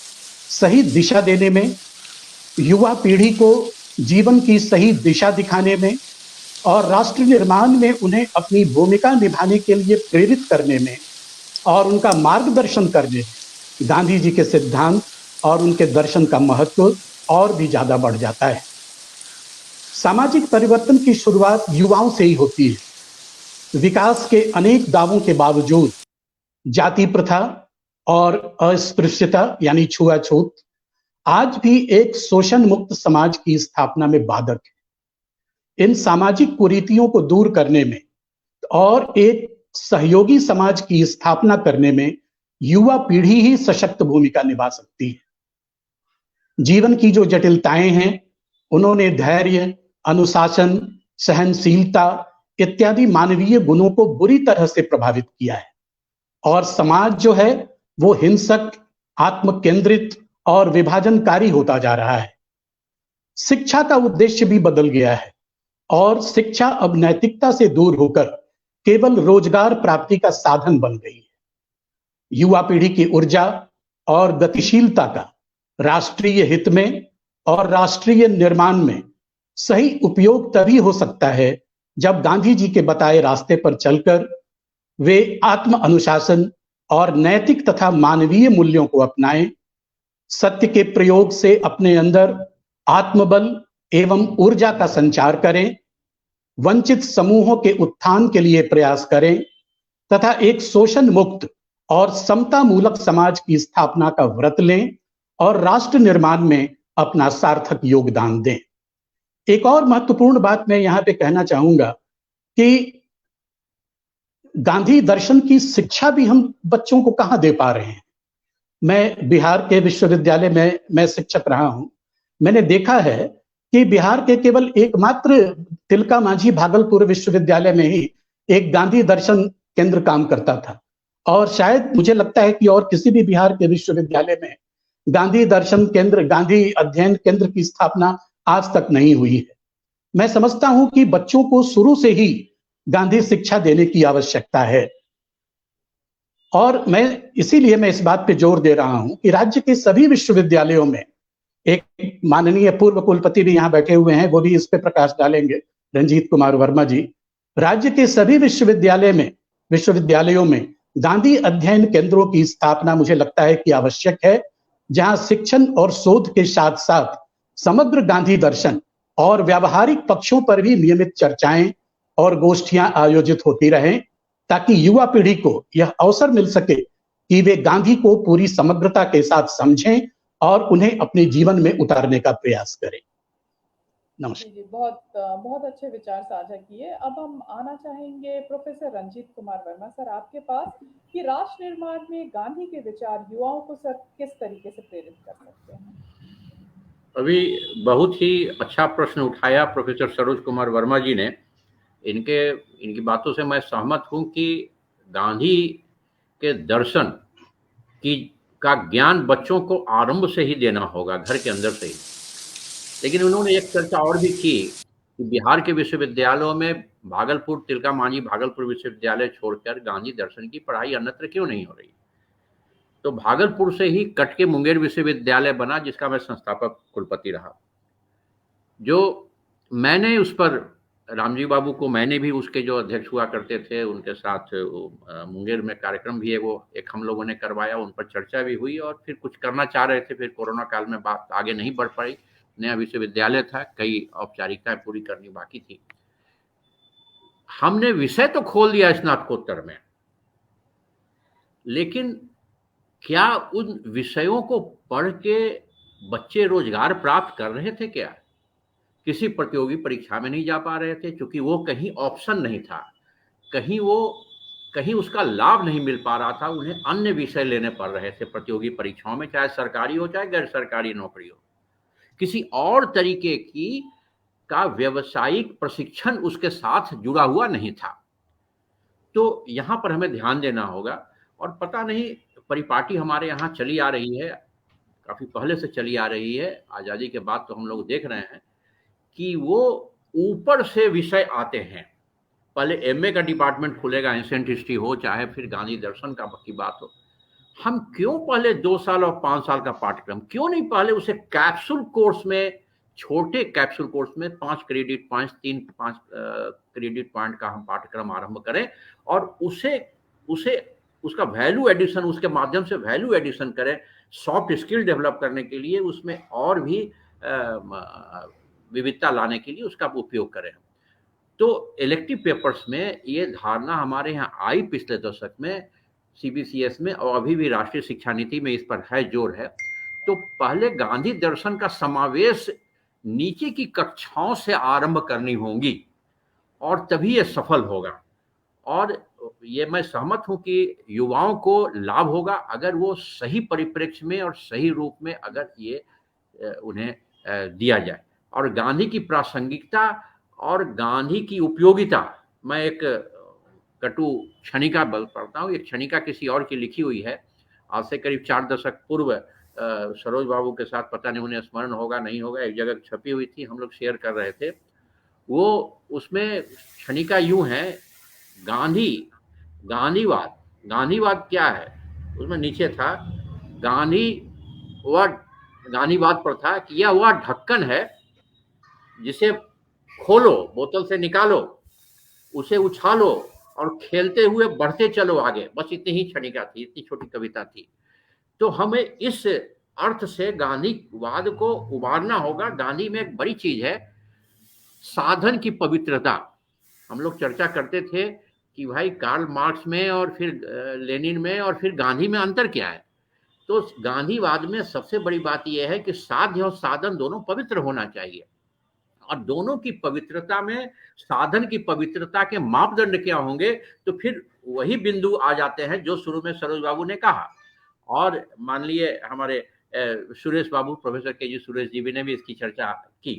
सही दिशा देने में, युवा पीढ़ी को जीवन की सही दिशा दिखाने में और राष्ट्र निर्माण में उन्हें अपनी भूमिका निभाने के लिए प्रेरित करने में और उनका मार्गदर्शन करने में गांधी जी के सिद्धांत और उनके दर्शन का महत्व और भी ज्यादा बढ़ जाता है। सामाजिक परिवर्तन की शुरुआत युवाओं से ही होती है। विकास के अनेक दावों के बावजूद जाति प्रथा और अस्पृश्यता यानी छुआछूत आज भी एक शोषण मुक्त समाज की स्थापना में बाधक है। इन सामाजिक कुरीतियों को दूर करने में और एक सहयोगी समाज की स्थापना करने में युवा पीढ़ी ही सशक्त भूमिका निभा सकती है। जीवन की जो जटिलताएं हैं उन्होंने धैर्य, अनुशासन, सहनशीलता इत्यादि मानवीय गुणों को बुरी तरह से प्रभावित किया है और समाज जो है वो हिंसक, आत्मकेंद्रित और विभाजनकारी होता जा रहा है। शिक्षा का उद्देश्य भी बदल गया है और शिक्षा अब नैतिकता से दूर होकर केवल रोजगार प्राप्ति का साधन बन गई है। युवा पीढ़ी की ऊर्जा और गतिशीलता का राष्ट्रीय हित में और राष्ट्रीय निर्माण में सही उपयोग तभी हो सकता है जब गांधी जी के बताए रास्ते पर चलकर वे आत्म अनुशासन और नैतिक तथा मानवीय मूल्यों को अपनाएं, सत्य के प्रयोग से अपने अंदर आत्मबल एवं ऊर्जा का संचार करें, वंचित समूहों के उत्थान के लिए प्रयास करें तथा एक शोषण मुक्त और समता मूलक समाज की स्थापना का व्रत लें और राष्ट्र निर्माण में अपना सार्थक योगदान दें। एक और महत्वपूर्ण बात मैं यहां पे कहना चाहूंगा कि गांधी दर्शन की शिक्षा भी हम बच्चों को कहां दे पा रहे हैं। मैं बिहार के विश्वविद्यालय में मैं शिक्षक रहा हूं। मैंने देखा है कि बिहार के केवल एकमात्र तिलका मांझी भागलपुर विश्वविद्यालय में ही एक गांधी दर्शन केंद्र काम करता था और शायद मुझे लगता है कि और किसी भी बिहार के विश्वविद्यालय में गांधी दर्शन केंद्र, गांधी अध्ययन केंद्र की स्थापना आज तक नहीं हुई है। मैं समझता हूं कि बच्चों को शुरू से ही गांधी शिक्षा देने की आवश्यकता है और इसीलिए मैं इस बात पे जोर दे रहा हूं कि राज्य के सभी विश्वविद्यालयों में, एक माननीय पूर्व कुलपति भी यहां बैठे हुए हैं, वो भी इस पे प्रकाश डालेंगे, रंजीत कुमार वर्मा जी। राज्य के सभी विश्वविद्यालयों में गांधी अध्ययन केंद्रों की स्थापना मुझे लगता है कि आवश्यक है, जहां शिक्षण और शोध के साथ साथ समग्र गांधी दर्शन और व्यावहारिक पक्षों पर भी नियमित चर्चाएं और गोष्ठियां आयोजित होती रहें, ताकि युवा पीढ़ी को यह अवसर मिल सके कि वे गांधी को पूरी समग्रता के साथ समझें और उन्हें अपने जीवन में उतारने का प्रयास करें। नमस्कार जी, बहुत अच्छे विचार साझा किए। अब हम आना चाहेंगे प्रोफेसर रंजीत कुमार वर्मा सर आपके पास, कि राष्ट्र निर्माण में गांधी के विचार युवाओं को सर किस तरीके से प्रेरित कर सकते हैं। अभी बहुत ही अच्छा प्रश्न उठाया प्रोफेसर सरोज कुमार वर्मा जी ने। इनकी बातों से मैं सहमत हूं कि गांधी के दर्शन का ज्ञान बच्चों को आरंभ से ही देना होगा, घर के अंदर से ही। लेकिन उन्होंने एक चर्चा और भी की कि बिहार के विश्वविद्यालयों में भागलपुर, तिलका मांझी भागलपुर विश्वविद्यालय छोड़कर गांधी दर्शन की पढ़ाई अन्यत्र क्यों नहीं हो रही। तो भागलपुर से ही कट के मुंगेर विश्वविद्यालय बना, जिसका मैं संस्थापक कुलपति रहा। जो मैंने उस पर रामजी बाबू को, मैंने भी उसके जो अध्यक्ष हुआ करते थे उनके साथ मुंगेर में कार्यक्रम भी है वो एक हम लोगों ने करवाया, उन पर चर्चा भी हुई और फिर कुछ करना चाह रहे थे, फिर कोरोना काल में बात आगे नहीं बढ़ पाई। नया विश्वविद्यालय था, कई औपचारिकताएं पूरी करनी बाकी थी। हमने विषय तो खोल दिया स्नातकोत्तर में, लेकिन क्या उन विषयों को पढ़ के बच्चे रोजगार प्राप्त कर रहे थे क्या? किसी प्रतियोगी परीक्षा में नहीं जा पा रहे थे, क्योंकि वो कहीं ऑप्शन नहीं था, कहीं उसका लाभ नहीं मिल पा रहा था, उन्हें अन्य विषय लेने पड़ रहे थे प्रतियोगी परीक्षाओं में, चाहे सरकारी हो चाहे गैर सरकारी नौकरी हो। किसी और तरीके का व्यवसायिक प्रशिक्षण उसके साथ जुड़ा हुआ नहीं था। तो यहाँ पर हमें ध्यान देना होगा। और पता नहीं, परिपाटी हमारे यहाँ चली आ रही है, काफी पहले से चली आ रही है, आजादी के बाद तो हम लोग देख रहे हैं कि वो ऊपर से विषय आते हैं। पहले एमए का डिपार्टमेंट खुलेगा, एंशिएंट हिस्ट्री हो चाहे फिर गांधी दर्शन की बात हो। हम क्यों पहले 2 साल और 5 साल का पाठ्यक्रम, क्यों नहीं पहले उसे कैप्सूल कोर्स में, छोटे कैप्सूल कोर्स में 5 क्रेडिट पॉइंट, 3-5 क्रेडिट पॉइंट का हम पाठ्यक्रम आरंभ करें और उसे उसका वैल्यू एडिशन, उसके माध्यम से वैल्यू एडिशन करें, सॉफ्ट स्किल डेवलप करने के लिए, उसमें और भी विविधता लाने के लिए उसका उपयोग करें। तो इलेक्टिव पेपर्स में ये धारणा हमारे यहाँ आई पिछले दशक में सीबीसीएस में, और अभी भी राष्ट्रीय शिक्षा नीति में इस पर है, जोर है। तो पहले गांधी दर्शन का समावेश नीचे की कक्षाओं से आरंभ करनी होगी और तभी ये सफल होगा। और ये मैं सहमत हूं कि युवाओं को लाभ होगा अगर वो सही परिप्रेक्ष्य में और सही रूप में अगर ये उन्हें दिया जाए। और गांधी की प्रासंगिकता और गांधी की उपयोगिता, मैं एक कटु क्षणिका पढ़ता हूँ। एक क्षणिका किसी और की लिखी हुई है, आज से करीब 4 दशक पूर्व सरोज बाबू के साथ, पता नहीं उन्हें स्मरण होगा नहीं होगा, एक जगह छपी हुई थी, हम लोग शेयर कर रहे थे। वो उसमें क्षणिका यूं है, गांधीवाद क्या है, उसमें नीचे था गांधीवाद पर था कि यह वह ढक्कन है जिसे खोलो, बोतल से निकालो, उसे उछालो और खेलते हुए बढ़ते चलो आगे। बस इतनी ही क्षणिका थी, इतनी छोटी कविता थी। तो हमें इस अर्थ से गांधीवाद को उबारना होगा। गांधी में एक बड़ी चीज है, साधन की पवित्रता। हम लोग चर्चा करते थे कि भाई कार्ल मार्क्स में और फिर लेनिन में और फिर गांधी में अंतर क्या है। तो गांधीवाद में सबसे बड़ी बात यह है कि साध्य और साधन दोनों पवित्र होना चाहिए, और दोनों की पवित्रता में साधन की पवित्रता के मापदंड क्या होंगे, तो फिर वही बिंदु आ जाते हैं जो शुरू में सरोज बाबू ने कहा। और मान लिए हमारे सुरेश बाबू, प्रोफेसर के जी सुरेश जी भी ने भी इसकी चर्चा की।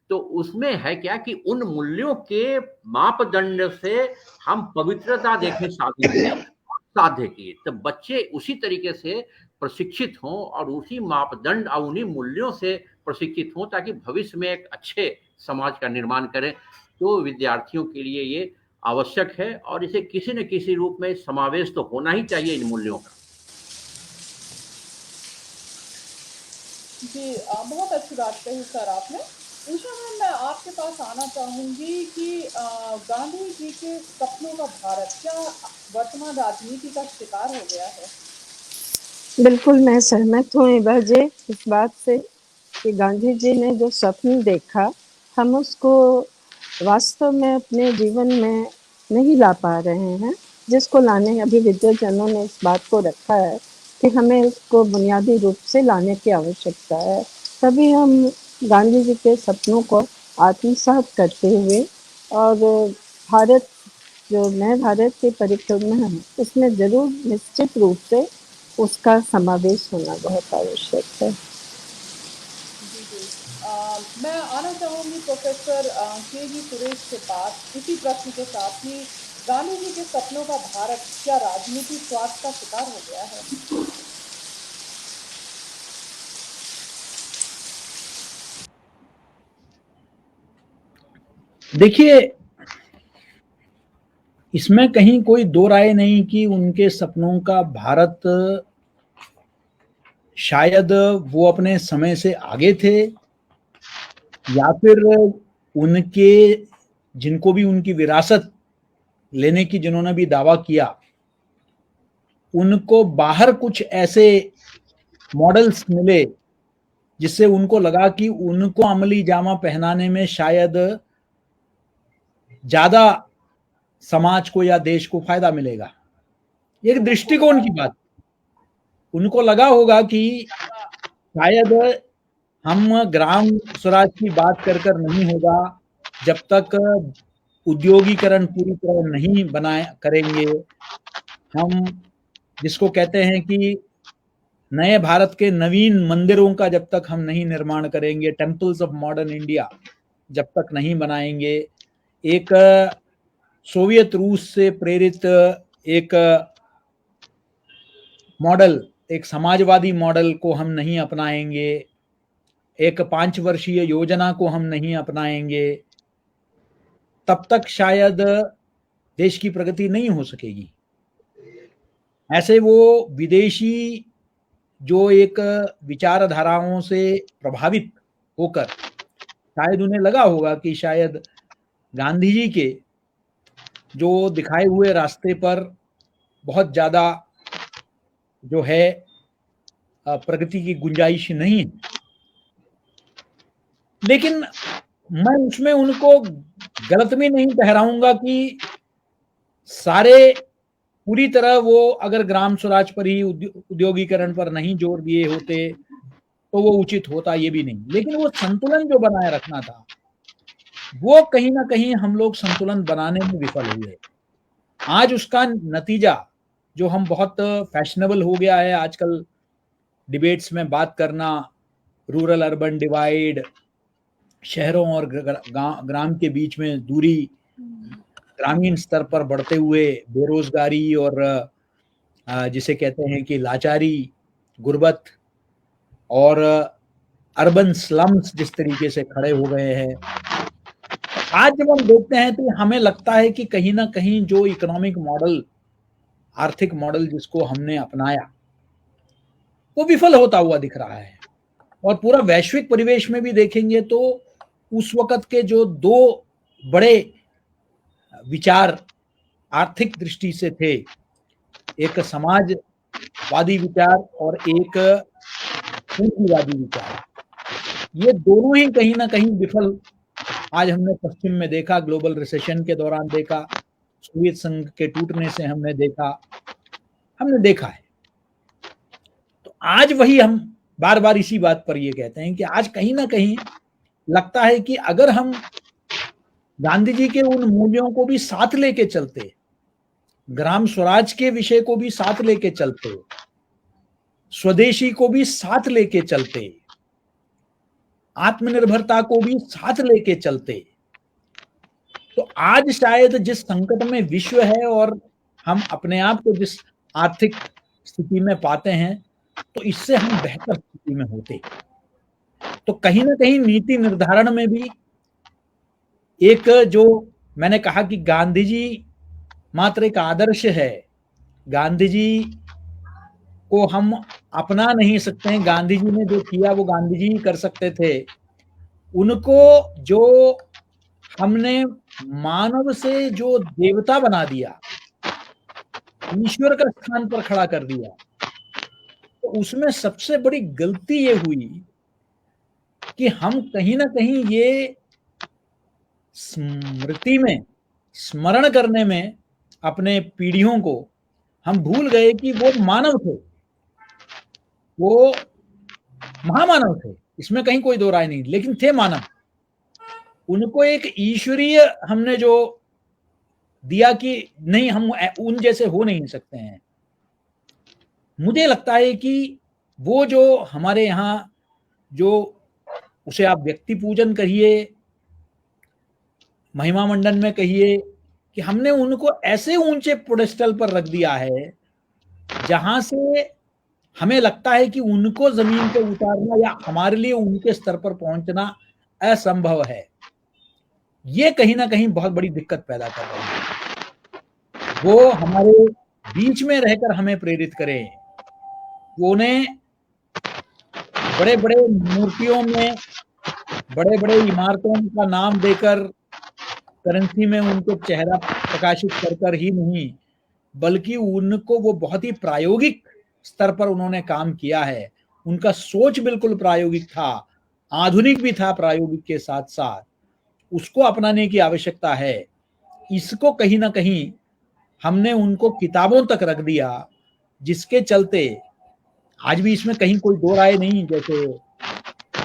तो उसमें है क्या कि उन मूल्यों के मापदंड से हम पवित्रता देखें साध्य की, तो बच्चे उसी तरीके से प्रशिक्षित हों और उसी मापदंड और उन्हीं मूल्यों से प्रशिक्षित हों, ताकि भविष्य में एक अच्छे समाज का निर्माण करें। तो विद्यार्थियों के लिए ये आवश्यक है और इसे किसी न किसी रूप में समावेश तो होना ही चाहिए इन मूल्यों का। जी, बहुत अच्छी बात कही सर आपने। उषा मैम, मैं आपके पास आना चाहूंगी कि गांधी जी के सपनों का भारत क्या वर्तमान राजनीति का शिकार हो गया है? बिल्कुल, मैं सहमत हूँ इबाजे इस बात से कि गांधी जी ने जो स्वप्न देखा, हम उसको वास्तव में अपने जीवन में नहीं ला पा रहे हैं, जिसको लाने अभी विद्वजनों ने इस बात को रखा है कि हमें इसको बुनियादी रूप से लाने की आवश्यकता है। तभी हम गांधी जी के सपनों को आत्मसात करते हुए और भारत, जो नए भारत की परिकल्पना है, उसमें ज़रूर निश्चित रूप से उसका समावेश होना बहुत आवश्यक है। मैं आना चाहूंगी प्रोफेसर के जी सुरेश के पास इसी प्रश्न के साथ ही, गांधी जी के सपनों का भारत क्या राजनीति स्वार्थ का शिकार हो गया है? देखिए, इसमें कहीं कोई दो राय नहीं कि उनके सपनों का भारत शायद वो अपने समय से आगे थे, या फिर उनके जिनको भी उनकी विरासत लेने की जिन्होंने भी दावा किया, उनको बाहर कुछ ऐसे मॉडल्स मिले जिससे उनको लगा कि उनको अमली जामा पहनाने में शायद ज्यादा समाज को या देश को फायदा मिलेगा। एक दृष्टिकोण की बात, उनको लगा होगा कि शायद हम ग्राम स्वराज की बात कर कर नहीं होगा, जब तक उद्योगीकरण पूरी तरह नहीं बनाए करेंगे, हम जिसको कहते हैं कि नए भारत के नवीन मंदिरों का जब तक हम नहीं निर्माण करेंगे, टेम्पल्स ऑफ मॉडर्न इंडिया जब तक नहीं बनाएंगे, एक सोवियत रूस से प्रेरित एक मॉडल, एक समाजवादी मॉडल को हम नहीं अपनाएंगे, एक 5 वर्षीय योजना को हम नहीं अपनाएंगे, तब तक शायद देश की प्रगति नहीं हो सकेगी। ऐसे वो विदेशी जो एक विचारधाराओं से प्रभावित होकर शायद उन्हें लगा होगा कि शायद गांधी जी के जो दिखाए हुए रास्ते पर बहुत ज्यादा जो है प्रगति की गुंजाइश नहीं है। लेकिन मैं उसमें उनको गलत भी नहीं ठहराऊंगा कि सारे पूरी तरह वो अगर ग्राम स्वराज पर ही उद्योगीकरण पर नहीं जोर दिए होते तो वो उचित होता, ये भी नहीं। लेकिन वो संतुलन जो बनाए रखना था, वो कहीं ना कहीं हम लोग संतुलन बनाने में विफल हुए। आज उसका नतीजा जो हम बहुत फैशनेबल हो गया है आजकल डिबेट्स में बात करना, रूरल अर्बन डिवाइड, शहरों और ग्राम के बीच में दूरी, ग्रामीण स्तर पर बढ़ते हुए बेरोजगारी और जिसे कहते हैं कि लाचारी, गुर्बत, और अर्बन स्लम्स जिस तरीके से खड़े हो गए हैं, आज जब हम देखते हैं तो हमें लगता है कि कहीं ना कहीं जो इकोनॉमिक मॉडल, आर्थिक मॉडल जिसको हमने अपनाया, वो विफल होता हुआ दिख रहा है। और पूरा वैश्विक परिवेश में भी देखेंगे तो उस वक्त के जो दो बड़े विचार आर्थिक दृष्टि से थे, एक समाजवादी विचार और एक पूंजीवादी विचार, ये दोनों ही कहीं ना कहीं विफल आज हमने पश्चिम में देखा, ग्लोबल रिसेशन के दौरान देखा, सोवियत संघ के टूटने से हमने देखा है। तो आज वही हम बार बार इसी बात पर ये कहते हैं कि आज कहीं ना कहीं लगता है कि अगर हम गांधी जी के उन मूल्यों को भी साथ लेके चलते, ग्राम स्वराज के विषय को भी साथ लेके चलते, स्वदेशी को भी साथ लेके चलते, आत्मनिर्भरता को भी साथ लेके चलते, तो आज शायद जिस संकट में विश्व है और हम अपने आप को जिस आर्थिक स्थिति में पाते हैं, तो इससे हम बेहतर स्थिति में होते। तो कहीं ना कहीं नीति निर्धारण में भी एक जो मैंने कहा कि गांधी जी मात्र एक आदर्श है, गांधी जी को हम अपना नहीं सकते हैं, गांधी जी ने जो किया वो गांधी जी ही कर सकते थे। उनको जो हमने मानव से जो देवता बना दिया, ईश्वर का स्थान पर खड़ा कर दिया, तो उसमें सबसे बड़ी गलती ये हुई कि हम कहीं ना कहीं ये स्मृति में, स्मरण करने में अपने पीढ़ियों को हम भूल गए कि वो मानव थे, वो महामानव थे, इसमें कहीं कोई दो राय नहीं, लेकिन थे मानव। उनको एक ईश्वरीय हमने जो दिया कि नहीं, हम उन जैसे हो नहीं सकते हैं। मुझे लगता है कि वो जो हमारे यहाँ जो उसे आप व्यक्ति पूजन कहिए, महिमा मंडन में कहिए, कि हमने उनको ऐसे ऊंचे पोडेस्टल पर रख दिया है जहां से हमें लगता है कि उनको जमीन पे उतारना या हमारे लिए उनके स्तर पर पहुंचना असंभव है। ये कहीं ना कहीं बहुत बड़ी दिक्कत पैदा कर रही है। वो हमारे बीच में रहकर हमें प्रेरित करें, वो उन्हें बड़े बड़े मूर्तियों में, बड़े बड़े इमारतों का नाम देकर, करेंसी में उनको चेहरा प्रकाशित कर कर ही नहीं, बल्कि उनको वो बहुत ही प्रायोगिक स्तर पर उन्होंने काम किया है। उनका सोच बिल्कुल प्रायोगिक था, आधुनिक भी था प्रायोगिक के साथ साथ, उसको अपनाने की आवश्यकता है। इसको कहीं ना कहीं हमने उनको किताबों तक रख दिया, जिसके चलते आज भी इसमें कहीं कोई दो राय नहीं, जैसे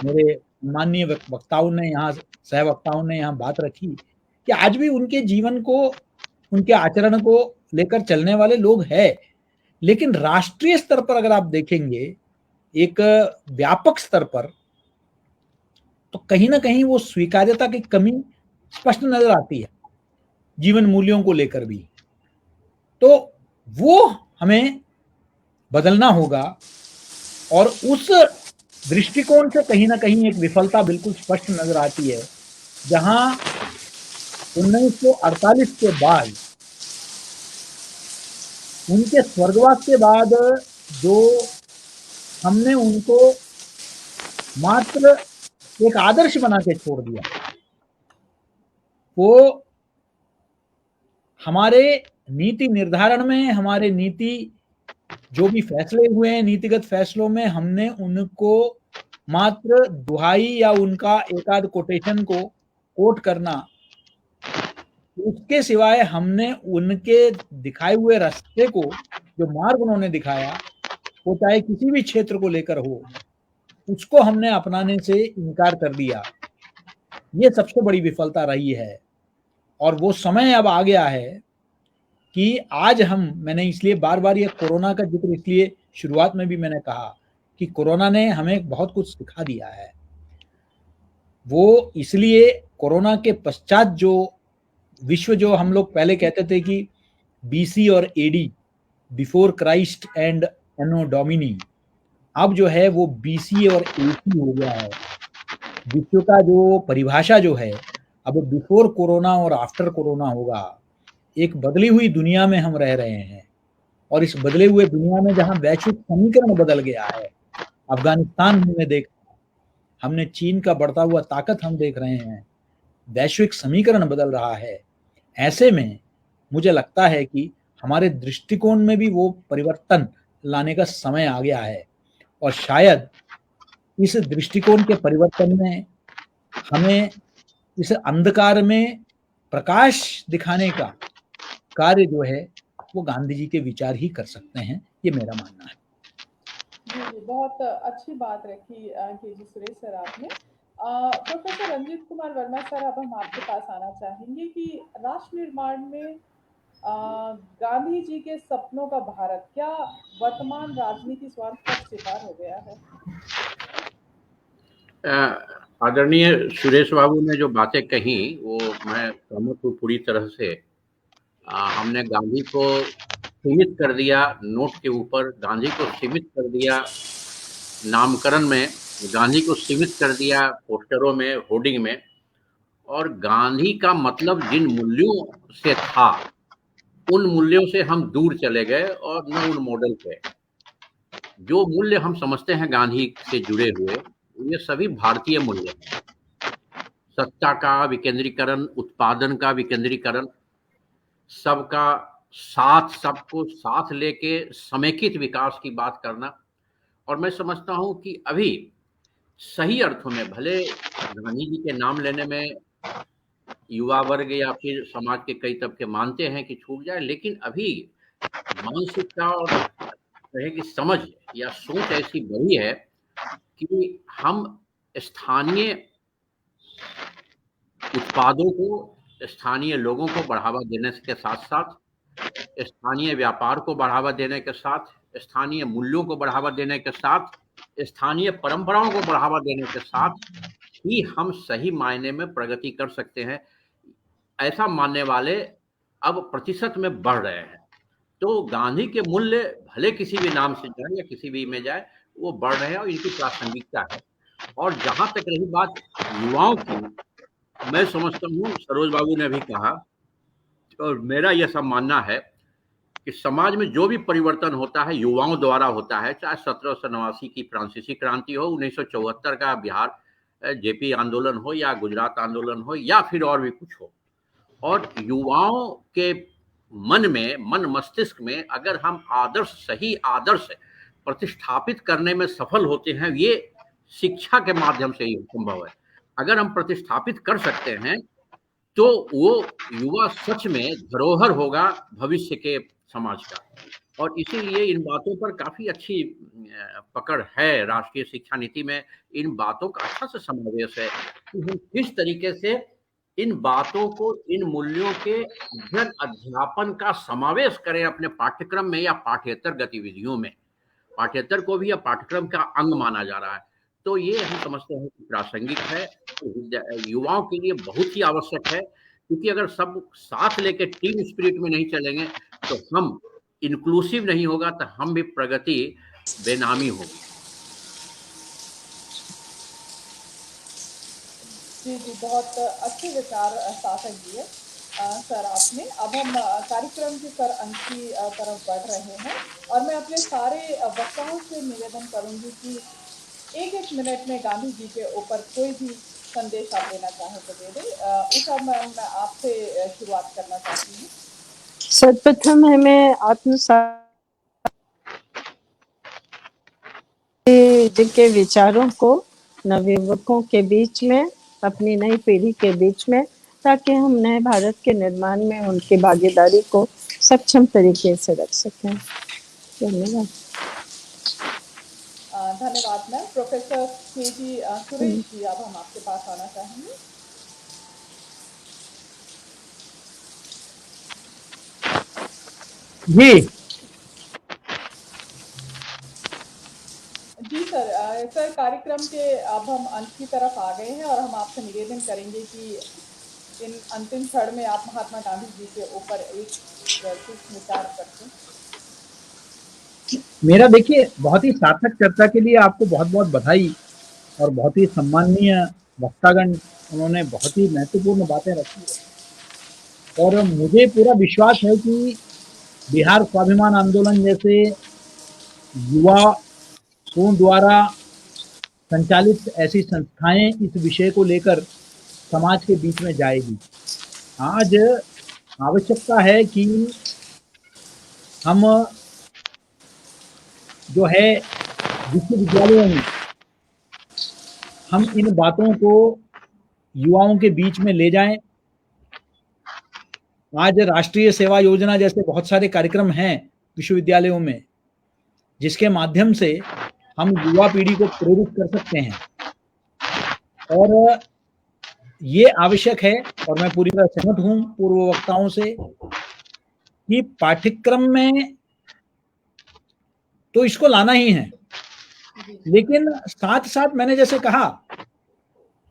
मेरे माननीय वक्ताओं ने यहाँ, सहवक्ताओं ने यहाँ बात रखी कि आज भी उनके जीवन को, उनके आचरण को लेकर चलने वाले लोग हैं। लेकिन राष्ट्रीय स्तर पर अगर आप देखेंगे, एक व्यापक स्तर पर, तो कहीं ना कहीं वो स्वीकार्यता की कमी स्पष्ट नजर आती है, जीवन मूल्यों को लेकर भी। तो वो हमें बदलना होगा, और उस दृष्टिकोण से कहीं ना कहीं एक विफलता बिल्कुल स्पष्ट नजर आती है, जहां 1948 के बाद, उनके स्वर्गवास के बाद, जो हमने उनको मात्र एक आदर्श बना के छोड़ दिया, वो हमारे नीति निर्धारण में, हमारे नीति जो भी फैसले हुए हैं, नीतिगत फैसलों में, हमने उनको मात्र दुहाई या उनका एक आध कोटेशन को कोट करना, उसके सिवाय हमने उनके दिखाए हुए रास्ते को, जो मार्ग उन्होंने दिखाया, वो चाहे किसी भी क्षेत्र को लेकर हो, उसको हमने अपनाने से इनकार कर दिया। ये सबसे बड़ी विफलता रही है। और वो समय अब आ गया है कि आज मैंने इसलिए बार बार ये कोरोना का जिक्र इसलिए शुरुआत में भी मैंने कहा कि कोरोना ने हमें बहुत कुछ सिखा दिया है। वो इसलिए कोरोना के पश्चात जो विश्व, जो हम लोग पहले कहते थे कि बीसी और AD, before Christ and anno domini, अब जो है वो बीसी और एसी हो गया है। विश्व का जो परिभाषा जो है, अब बिफोर कोरोना और आफ्टर कोरोना होगा। एक बदली हुई दुनिया में हम रह रहे हैं, और इस बदले हुए दुनिया में जहां वैश्विक समीकरण बदल गया है, अफगानिस्तान हमने देखा, हमने चीन का बढ़ता हुआ ताकत हम देख रहे हैं, वैश्विक समीकरण बदल रहा है। ऐसे में मुझे लगता है कि हमारे दृष्टिकोण में भी वो परिवर्तन लाने का समय आ गया है, और शायद इस दृष्टिकोण के परिवर्तन में हमें इस अंधकार में प्रकाश दिखाने का कार्य जो है वो गांधी जी के विचार ही कर सकते हैं, ये मेरा मानना है। जी, बहुत अच्छी बात रखी केजी सुरेश सर आपने। प्रोफेसर रंजीत कुमार वर्मा सर, अब हम आपके पास आना चाहेंगे कि राष्ट्र निर्माण में गांधी जी के सपनों का भारत क्या वर्तमान राजनीति स्वार्थ का शिकार हो गया है? आदरणीय सुरेश बाबू ने जो बातें कही वो मैं सहमत हूँ पूरी तरह से। हमने गांधी को सीमित कर दिया नोट के ऊपर, गांधी को सीमित कर दिया नामकरण में, गांधी को सीमित कर दिया पोस्टरों में, होर्डिंग में, और गांधी का मतलब जिन मूल्यों से था उन मूल्यों से हम दूर चले गए और न उन मॉडल पे। जो मूल्य हम समझते हैं गांधी से जुड़े हुए, ये सभी भारतीय मूल्य हैं। सत्ता का विकेंद्रीकरण, उत्पादन का विकेंद्रीकरण, सबका साथ, सबको साथ लेके समेकित विकास की बात करना। और मैं समझता हूं कि अभी सही अर्थों में, भले गांधी जी के नाम लेने में युवा वर्ग या फिर समाज के कई तबके मानते हैं कि छूट जाए, लेकिन अभी मानसिकता और तरह की समझ या सोच ऐसी बड़ी है कि हम स्थानीय उत्पादों को, स्थानीय लोगों को बढ़ावा देने के साथ साथ, स्थानीय व्यापार को बढ़ावा देने के साथ, स्थानीय मूल्यों को बढ़ावा देने के साथ, स्थानीय परंपराओं को बढ़ावा देने के साथ ही हम सही मायने में प्रगति कर सकते हैं। ऐसा मानने वाले अब प्रतिशत में बढ़ रहे हैं। तो गांधी के मूल्य भले किसी भी नाम से जाए या किसी भी में जाए, वो बढ़ रहे हैं और इनकी प्रासंगिकता है। और जहां तक रही बात युवाओं की, मैं समझता हूँ, सरोज बाबू ने भी कहा और मेरा यह सब मानना है कि समाज में जो भी परिवर्तन होता है युवाओं द्वारा होता है, चाहे 1789 की फ्रांसीसी क्रांति हो, 1974 का बिहार जेपी आंदोलन हो, या गुजरात आंदोलन हो, या फिर और भी कुछ हो, और युवाओं के मन मस्तिष्क में अगर हम सही आदर्श प्रतिष्ठापित करने में सफल होते हैं, ये शिक्षा के माध्यम से ही संभव है। अगर हम प्रतिष्ठापित कर सकते हैं तो वो युवा सच में धरोहर होगा भविष्य के समाज का। और इसीलिए इन बातों पर काफी अच्छी पकड़ है राष्ट्रीय शिक्षा नीति में। इन बातों का अच्छा से समावेश है कि हम किस तरीके से इन बातों को, इन मूल्यों के अध्ययन अध्यापन का समावेश करें अपने पाठ्यक्रम में या पाठ्येतर गतिविधियों में। पाठ्येतर को भी अब पाठ्यक्रम का अंग माना जा रहा है। तो ये हम समझते हैं कि प्रासंगिक है, युवाओं के लिए बहुत ही आवश्यक है, क्योंकि अगर सब साथ लेके टीम स्पिरिट में नहीं चलेंगे तो हम इंक्लूसिव नहीं होगा, तो हम भी प्रगति बेनामी होगी। जी जी, बहुत अच्छे विचार सार्थक दिए सर आपने। अब हम कार्यक्रम के सर अंत की तरफ बढ़ रहे हैं और मैं अपने सारे वक्ताओं से निवेदन करूंगी कि एक एक मिनट में गांधी जी के ऊपर कोई भी संदेश आप देना चाहें तो दे दें। उषा मैम, मैं आपसे शुरुआत करना चाहती हूँ। सर्वप्रथम हमें आत्मसात जी के विचारों को नवयुवकों के बीच में, अपनी नई पीढ़ी के बीच में, ताकि हम नए भारत के निर्माण में उनकी भागीदारी को सक्षम तरीके से रख सकें। धन्यवाद। धन्यवाद मैम। प्रोफेसर के.जी. सुरेश जी, अब हम आपके पास आना चाहेंगे। जी जी सर, सर कार्यक्रम के अब हम अंत की तरफ आ गए हैं और हम आपसे निवेदन करेंगे कि इन अंतिम क्षण में आप महात्मा गांधी जी के ऊपर एक कुछ विचार करते। मेरा देखिए, बहुत ही सार्थक चर्चा के लिए आपको बहुत बहुत बधाई, और बहुत ही सम्माननीय वक्तागण, उन्होंने बहुत ही महत्वपूर्ण बातें रखी है। और मुझे पूरा विश्वास है कि बिहार स्वाभिमान आंदोलन जैसे युवाओं द्वारा संचालित ऐसी संस्थाएं इस विषय को लेकर समाज के बीच में जाएगी। आज आवश्यकता है कि हम जो है विश्वविद्यालयों में हम इन बातों को युवाओं के बीच में ले जाएं। आज राष्ट्रीय सेवा योजना जैसे बहुत सारे कार्यक्रम हैं विश्वविद्यालयों में, जिसके माध्यम से हम युवा पीढ़ी को प्रेरित कर सकते हैं। और ये आवश्यक है, और मैं पूरी तरह सहमत हूं पूर्व वक्ताओं से, कि पाठ्यक्रम में तो इसको लाना ही है, लेकिन साथ साथ मैंने जैसे कहा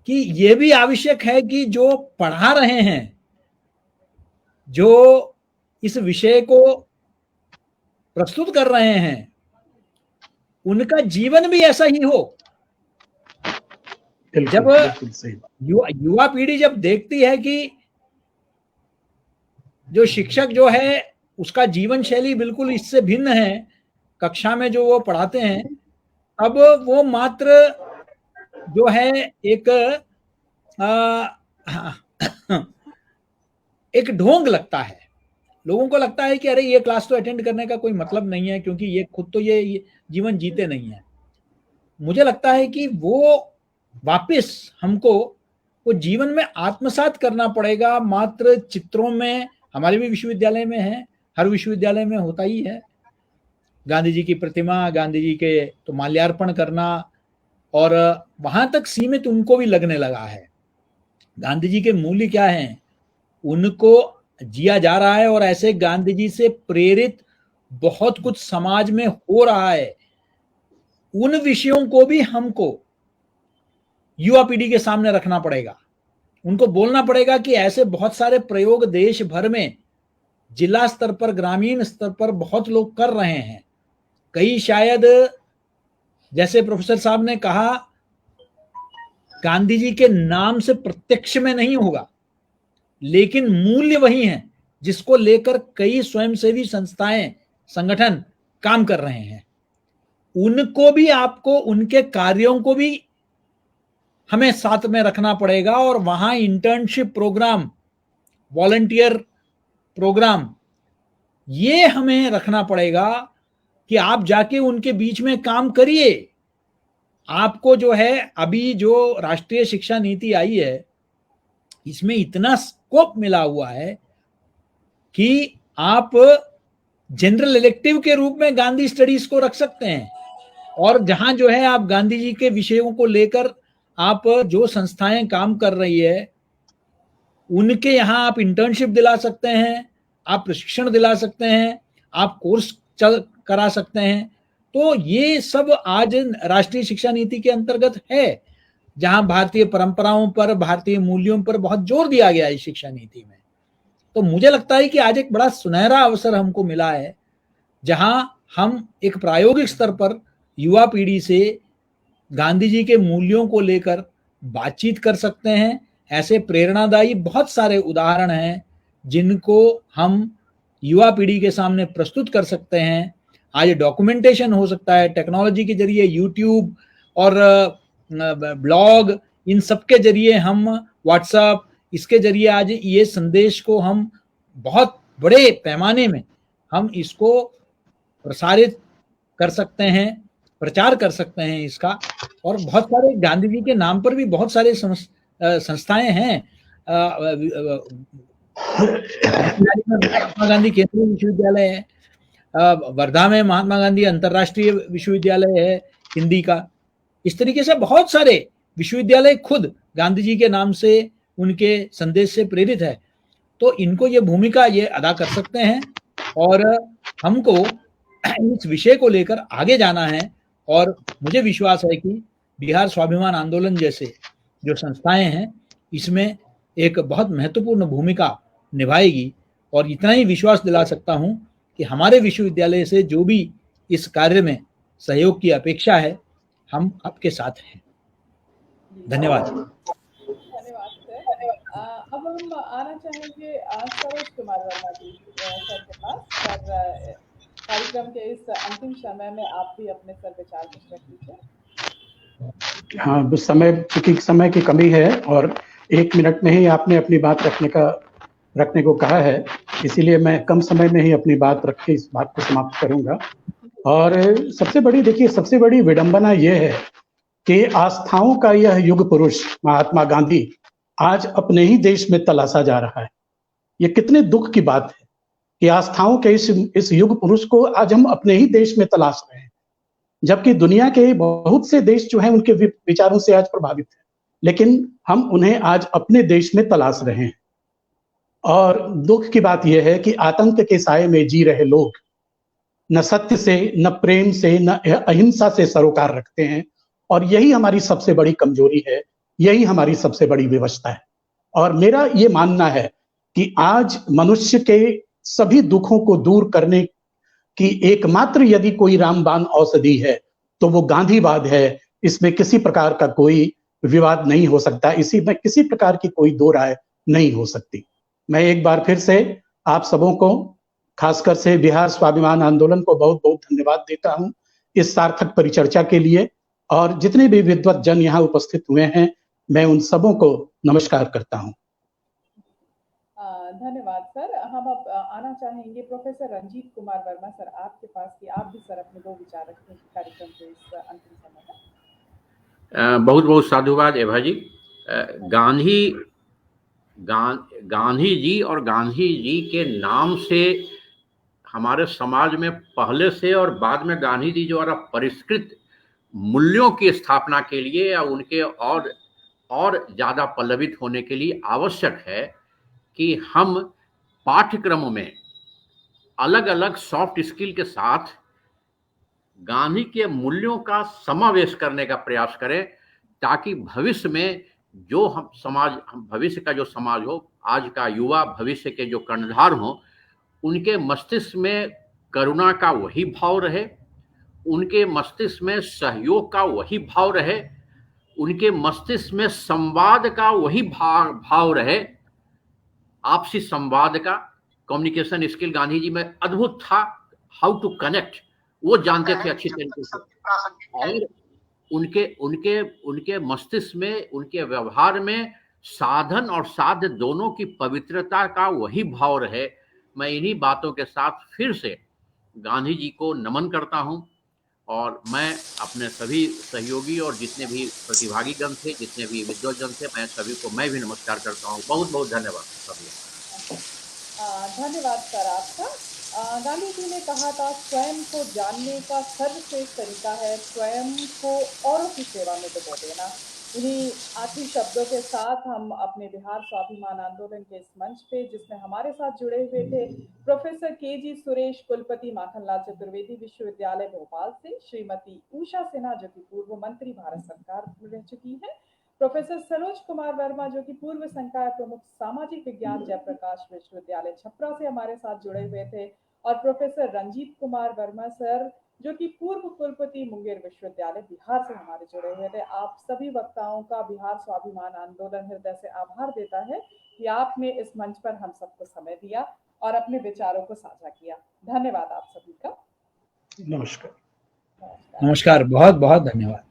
कि ये भी आवश्यक है कि जो पढ़ा रहे हैं, जो इस विषय को प्रस्तुत कर रहे हैं, उनका जीवन भी ऐसा ही हो। जब युवा पीढ़ी जब देखती है कि जो शिक्षक जो है उसका जीवन शैली बिल्कुल इससे भिन्न है, कक्षा में जो वो पढ़ाते हैं, अब वो मात्र जो है एक ढोंग लगता है। लोगों को लगता है कि अरे ये क्लास तो अटेंड करने का कोई मतलब नहीं है, क्योंकि ये खुद तो ये जीवन जीते नहीं है। मुझे लगता है कि वो वापस हमको वो जीवन में आत्मसात करना पड़ेगा। मात्र चित्रों में, हमारे भी विश्वविद्यालय में है, हर विश्वविद्यालय में होता ही है, गांधी जी की प्रतिमा, गांधी जी के तो माल्यार्पण करना, और वहां तक सीमित उनको भी लगने लगा है। गांधी जी के मूल्य क्या हैं उनको जिया जा रहा है, और ऐसे गांधी जी से प्रेरित बहुत कुछ समाज में हो रहा है। उन विषयों को भी हमको युवा पीढ़ी के सामने रखना पड़ेगा। उनको बोलना पड़ेगा कि ऐसे बहुत सारे प्रयोग देश भर में जिला स्तर पर, ग्रामीण स्तर पर बहुत लोग कर रहे हैं। कई शायद, जैसे प्रोफेसर साहब ने कहा, गांधी जी के नाम से प्रत्यक्ष में नहीं होगा, लेकिन मूल्य वही हैं जिसको लेकर कई स्वयंसेवी संस्थाएं, संगठन काम कर रहे हैं। उनको भी, आपको उनके कार्यों को भी हमें साथ में रखना पड़ेगा और वहां इंटर्नशिप प्रोग्राम, वॉलंटियर प्रोग्राम, ये हमें रखना पड़ेगा कि आप जाके उनके बीच में काम करिए। आपको जो है, अभी जो राष्ट्रीय शिक्षा नीति आई है, इसमें इतना स्कोप मिला हुआ है कि आप जनरल इलेक्टिव के रूप में गांधी स्टडीज को रख सकते हैं, और जहां जो है आप गांधी जी के विषयों को लेकर आप जो संस्थाएं काम कर रही है उनके यहाँ आप इंटर्नशिप दिला सकते हैं, आप प्रशिक्षण दिला सकते हैं, आप कोर्स करा सकते हैं। तो ये सब आज राष्ट्रीय शिक्षा नीति के अंतर्गत है, जहां भारतीय परंपराओं पर, भारतीय मूल्यों पर बहुत जोर दिया गया है शिक्षा नीति में। तो मुझे लगता है कि आज एक बड़ा सुनहरा अवसर हमको मिला है, जहां हम एक प्रायोगिक स्तर पर युवा पीढ़ी से गांधी जी के मूल्यों को लेकर बातचीत कर सकते हैं। ऐसे प्रेरणादायी बहुत सारे उदाहरण हैं जिनको हम युवा पीढ़ी के सामने प्रस्तुत कर सकते हैं। आज डॉक्यूमेंटेशन हो सकता है टेक्नोलॉजी के जरिए, यूट्यूब और ब्लॉग, इन सब के जरिए, हम व्हाट्सएप, इसके जरिए आज ये संदेश को हम बहुत बड़े पैमाने में हम इसको प्रसारित कर सकते हैं, प्रचार कर सकते हैं इसका। और बहुत सारे गांधी जी के नाम पर भी बहुत सारे संस्थाएं हैं। महात्मा गांधी केंद्रीय विश्वविद्यालय है, वर्धा में महात्मा गांधी अंतर्राष्ट्रीय विश्वविद्यालय है हिंदी का। इस तरीके से बहुत सारे विश्वविद्यालय खुद गांधी जी के नाम से, उनके संदेश से प्रेरित है। तो इनको ये भूमिका ये अदा कर सकते हैं, और हमको इस विषय को लेकर आगे जाना है। और मुझे विश्वास है कि बिहार स्वाभिमान आंदोलन जैसे जो संस्थाएं हैं, इसमें एक बहुत महत्वपूर्ण भूमिका निभाएगी। और इतना ही विश्वास दिला सकता हूं कि हमारे विश्वविद्यालय से जो भी इस कार्य में सहयोग की अपेक्षा है, हम आपके साथ हैं। धन्यवाद। धन्यवाद सर। अब हम आना चाहेंगे सरोज कुमार वर्मा जी सर के पास। सर, कार्यक्रम के इस अंतिम समय में आप भी अपने सर विचार कुछ रख लीजिए। हाँ, चूंकि समय की कमी है और 1 मिनट में ही आपने अपनी बात रखने को कहा है, इसीलिए मैं कम समय में ही अपनी बात रख के इस बात को समाप्त करूंगा। और सबसे बड़ी विडंबना यह है कि आस्थाओं का यह युग पुरुष महात्मा गांधी आज अपने ही देश में तलाशा जा रहा है। ये कितने दुख की बात है कि आस्थाओं के इस युग पुरुष को आज हम अपने ही देश में तलाश रहे हैं, जबकि दुनिया के बहुत से देश जो हैं उनके विचारों से आज प्रभावित हैं, लेकिन हम उन्हें आज अपने देश में तलाश रहे हैं। और दुख की बात यह है कि आतंक के साए में जी रहे लोग न सत्य से, न प्रेम से, न अहिंसा से सरोकार रखते हैं। और यही हमारी सबसे बड़ी कमजोरी है, यही हमारी सबसे बड़ी विवशता है। और मेरा ये मानना है कि आज मनुष्य के सभी दुखों को दूर करने की एकमात्र यदि कोई रामबाण औषधि है तो वो गांधीवाद है। इसमें किसी प्रकार का कोई विवाद नहीं हो सकता, इसी में किसी प्रकार की कोई दो राय नहीं हो सकती। मैं एक बार फिर से आप सबों को, खासकर से बिहार स्वाभिमान आंदोलन को बहुत बहुत धन्यवाद देता हूं इस सार्थक परिचर्चा के लिए। और जितने भी विद्वत जन यहाँ उपस्थित हुए हैं, मैं उन सबों को नमस्कार करता हूं। धन्यवाद सर। हम अब आना चाहेंगे प्रोफेसर रंजीत कुमार वर्मा सर आपके पास कि आप भी सर अपने 2 विचार रखें कार्यक्रम के इस अंतिम समय में। बहुत बहुत साधुवाद एभा जी। गांधी जी और गांधी जी के नाम से हमारे समाज में पहले से और बाद में गांधी जी द्वारा परिष्कृत मूल्यों की स्थापना के लिए या उनके और ज्यादा पल्लवित होने के लिए आवश्यक है कि हम पाठ्यक्रमों में अलग अलग सॉफ्ट स्किल के साथ गांधी के मूल्यों का समावेश करने का प्रयास करें, ताकि भविष्य में जो भविष्य का जो समाज हो, आज का युवा भविष्य के जो कर्णधार हो, उनके मस्तिष्क में करुणा का वही भाव रहे, उनके मस्तिष्क में सहयोग का वही भाव रहे, उनके मस्तिष्क में संवाद का वही भाव रहे, आपसी संवाद का। कम्युनिकेशन स्किल गांधी जी में अद्भुत था, हाउ टू कनेक्ट, वो जानते थे अच्छी तरीके से। और उनके मस्तिष्क में, उनके व्यवहार में साधन और साध्य दोनों की पवित्रता का वही भाव रहे। मैं इन्हीं बातों के साथ फिर से गांधी जी को नमन करता हूं, और मैं अपने सभी सहयोगी और जितने भी प्रतिभागीगण थे, जितने भी विद्वजन थे, मैं सभी को मैं भी नमस्कार करता हूं। बहुत बहुत धन्यवाद सभी। धन्यवाद सर आपका। गांधी जी ने कहा था, स्वयं को जानने का सर्वश्रेष्ठ तरीका है स्वयं को औरों की सेवा में डुबो देना। इन्हीं आखिरी शब्दों के साथ हम अपने बिहार स्वाभिमान आंदोलन के इस मंच पे, जिसमें हमारे साथ जुड़े हुए थे प्रोफेसर के.जी. सुरेश, कुलपति माखनलाल चतुर्वेदी विश्वविद्यालय भोपाल से, श्रीमती उषा सिन्हा जो कि पूर्व मंत्री भारत सरकार में रह चुकी है, प्रोफेसर सरोज कुमार वर्मा जो कि पूर्व संकाय प्रमुख सामाजिक विज्ञान जयप्रकाश विश्वविद्यालय छपरा से हमारे साथ जुड़े हुए थे, और प्रोफेसर रंजीत कुमार वर्मा सर जो कि पूर्व कुलपति मुंगेर विश्वविद्यालय बिहार से हमारे जुड़े हुए थे। आप सभी वक्ताओं का बिहार स्वाभिमान आंदोलन हृदय से आभार देता है कि आपने इस मंच पर हम सबको समय दिया और अपने विचारों को साझा किया। धन्यवाद आप सभी का। नमस्कार। नमस्कार, बहुत बहुत धन्यवाद।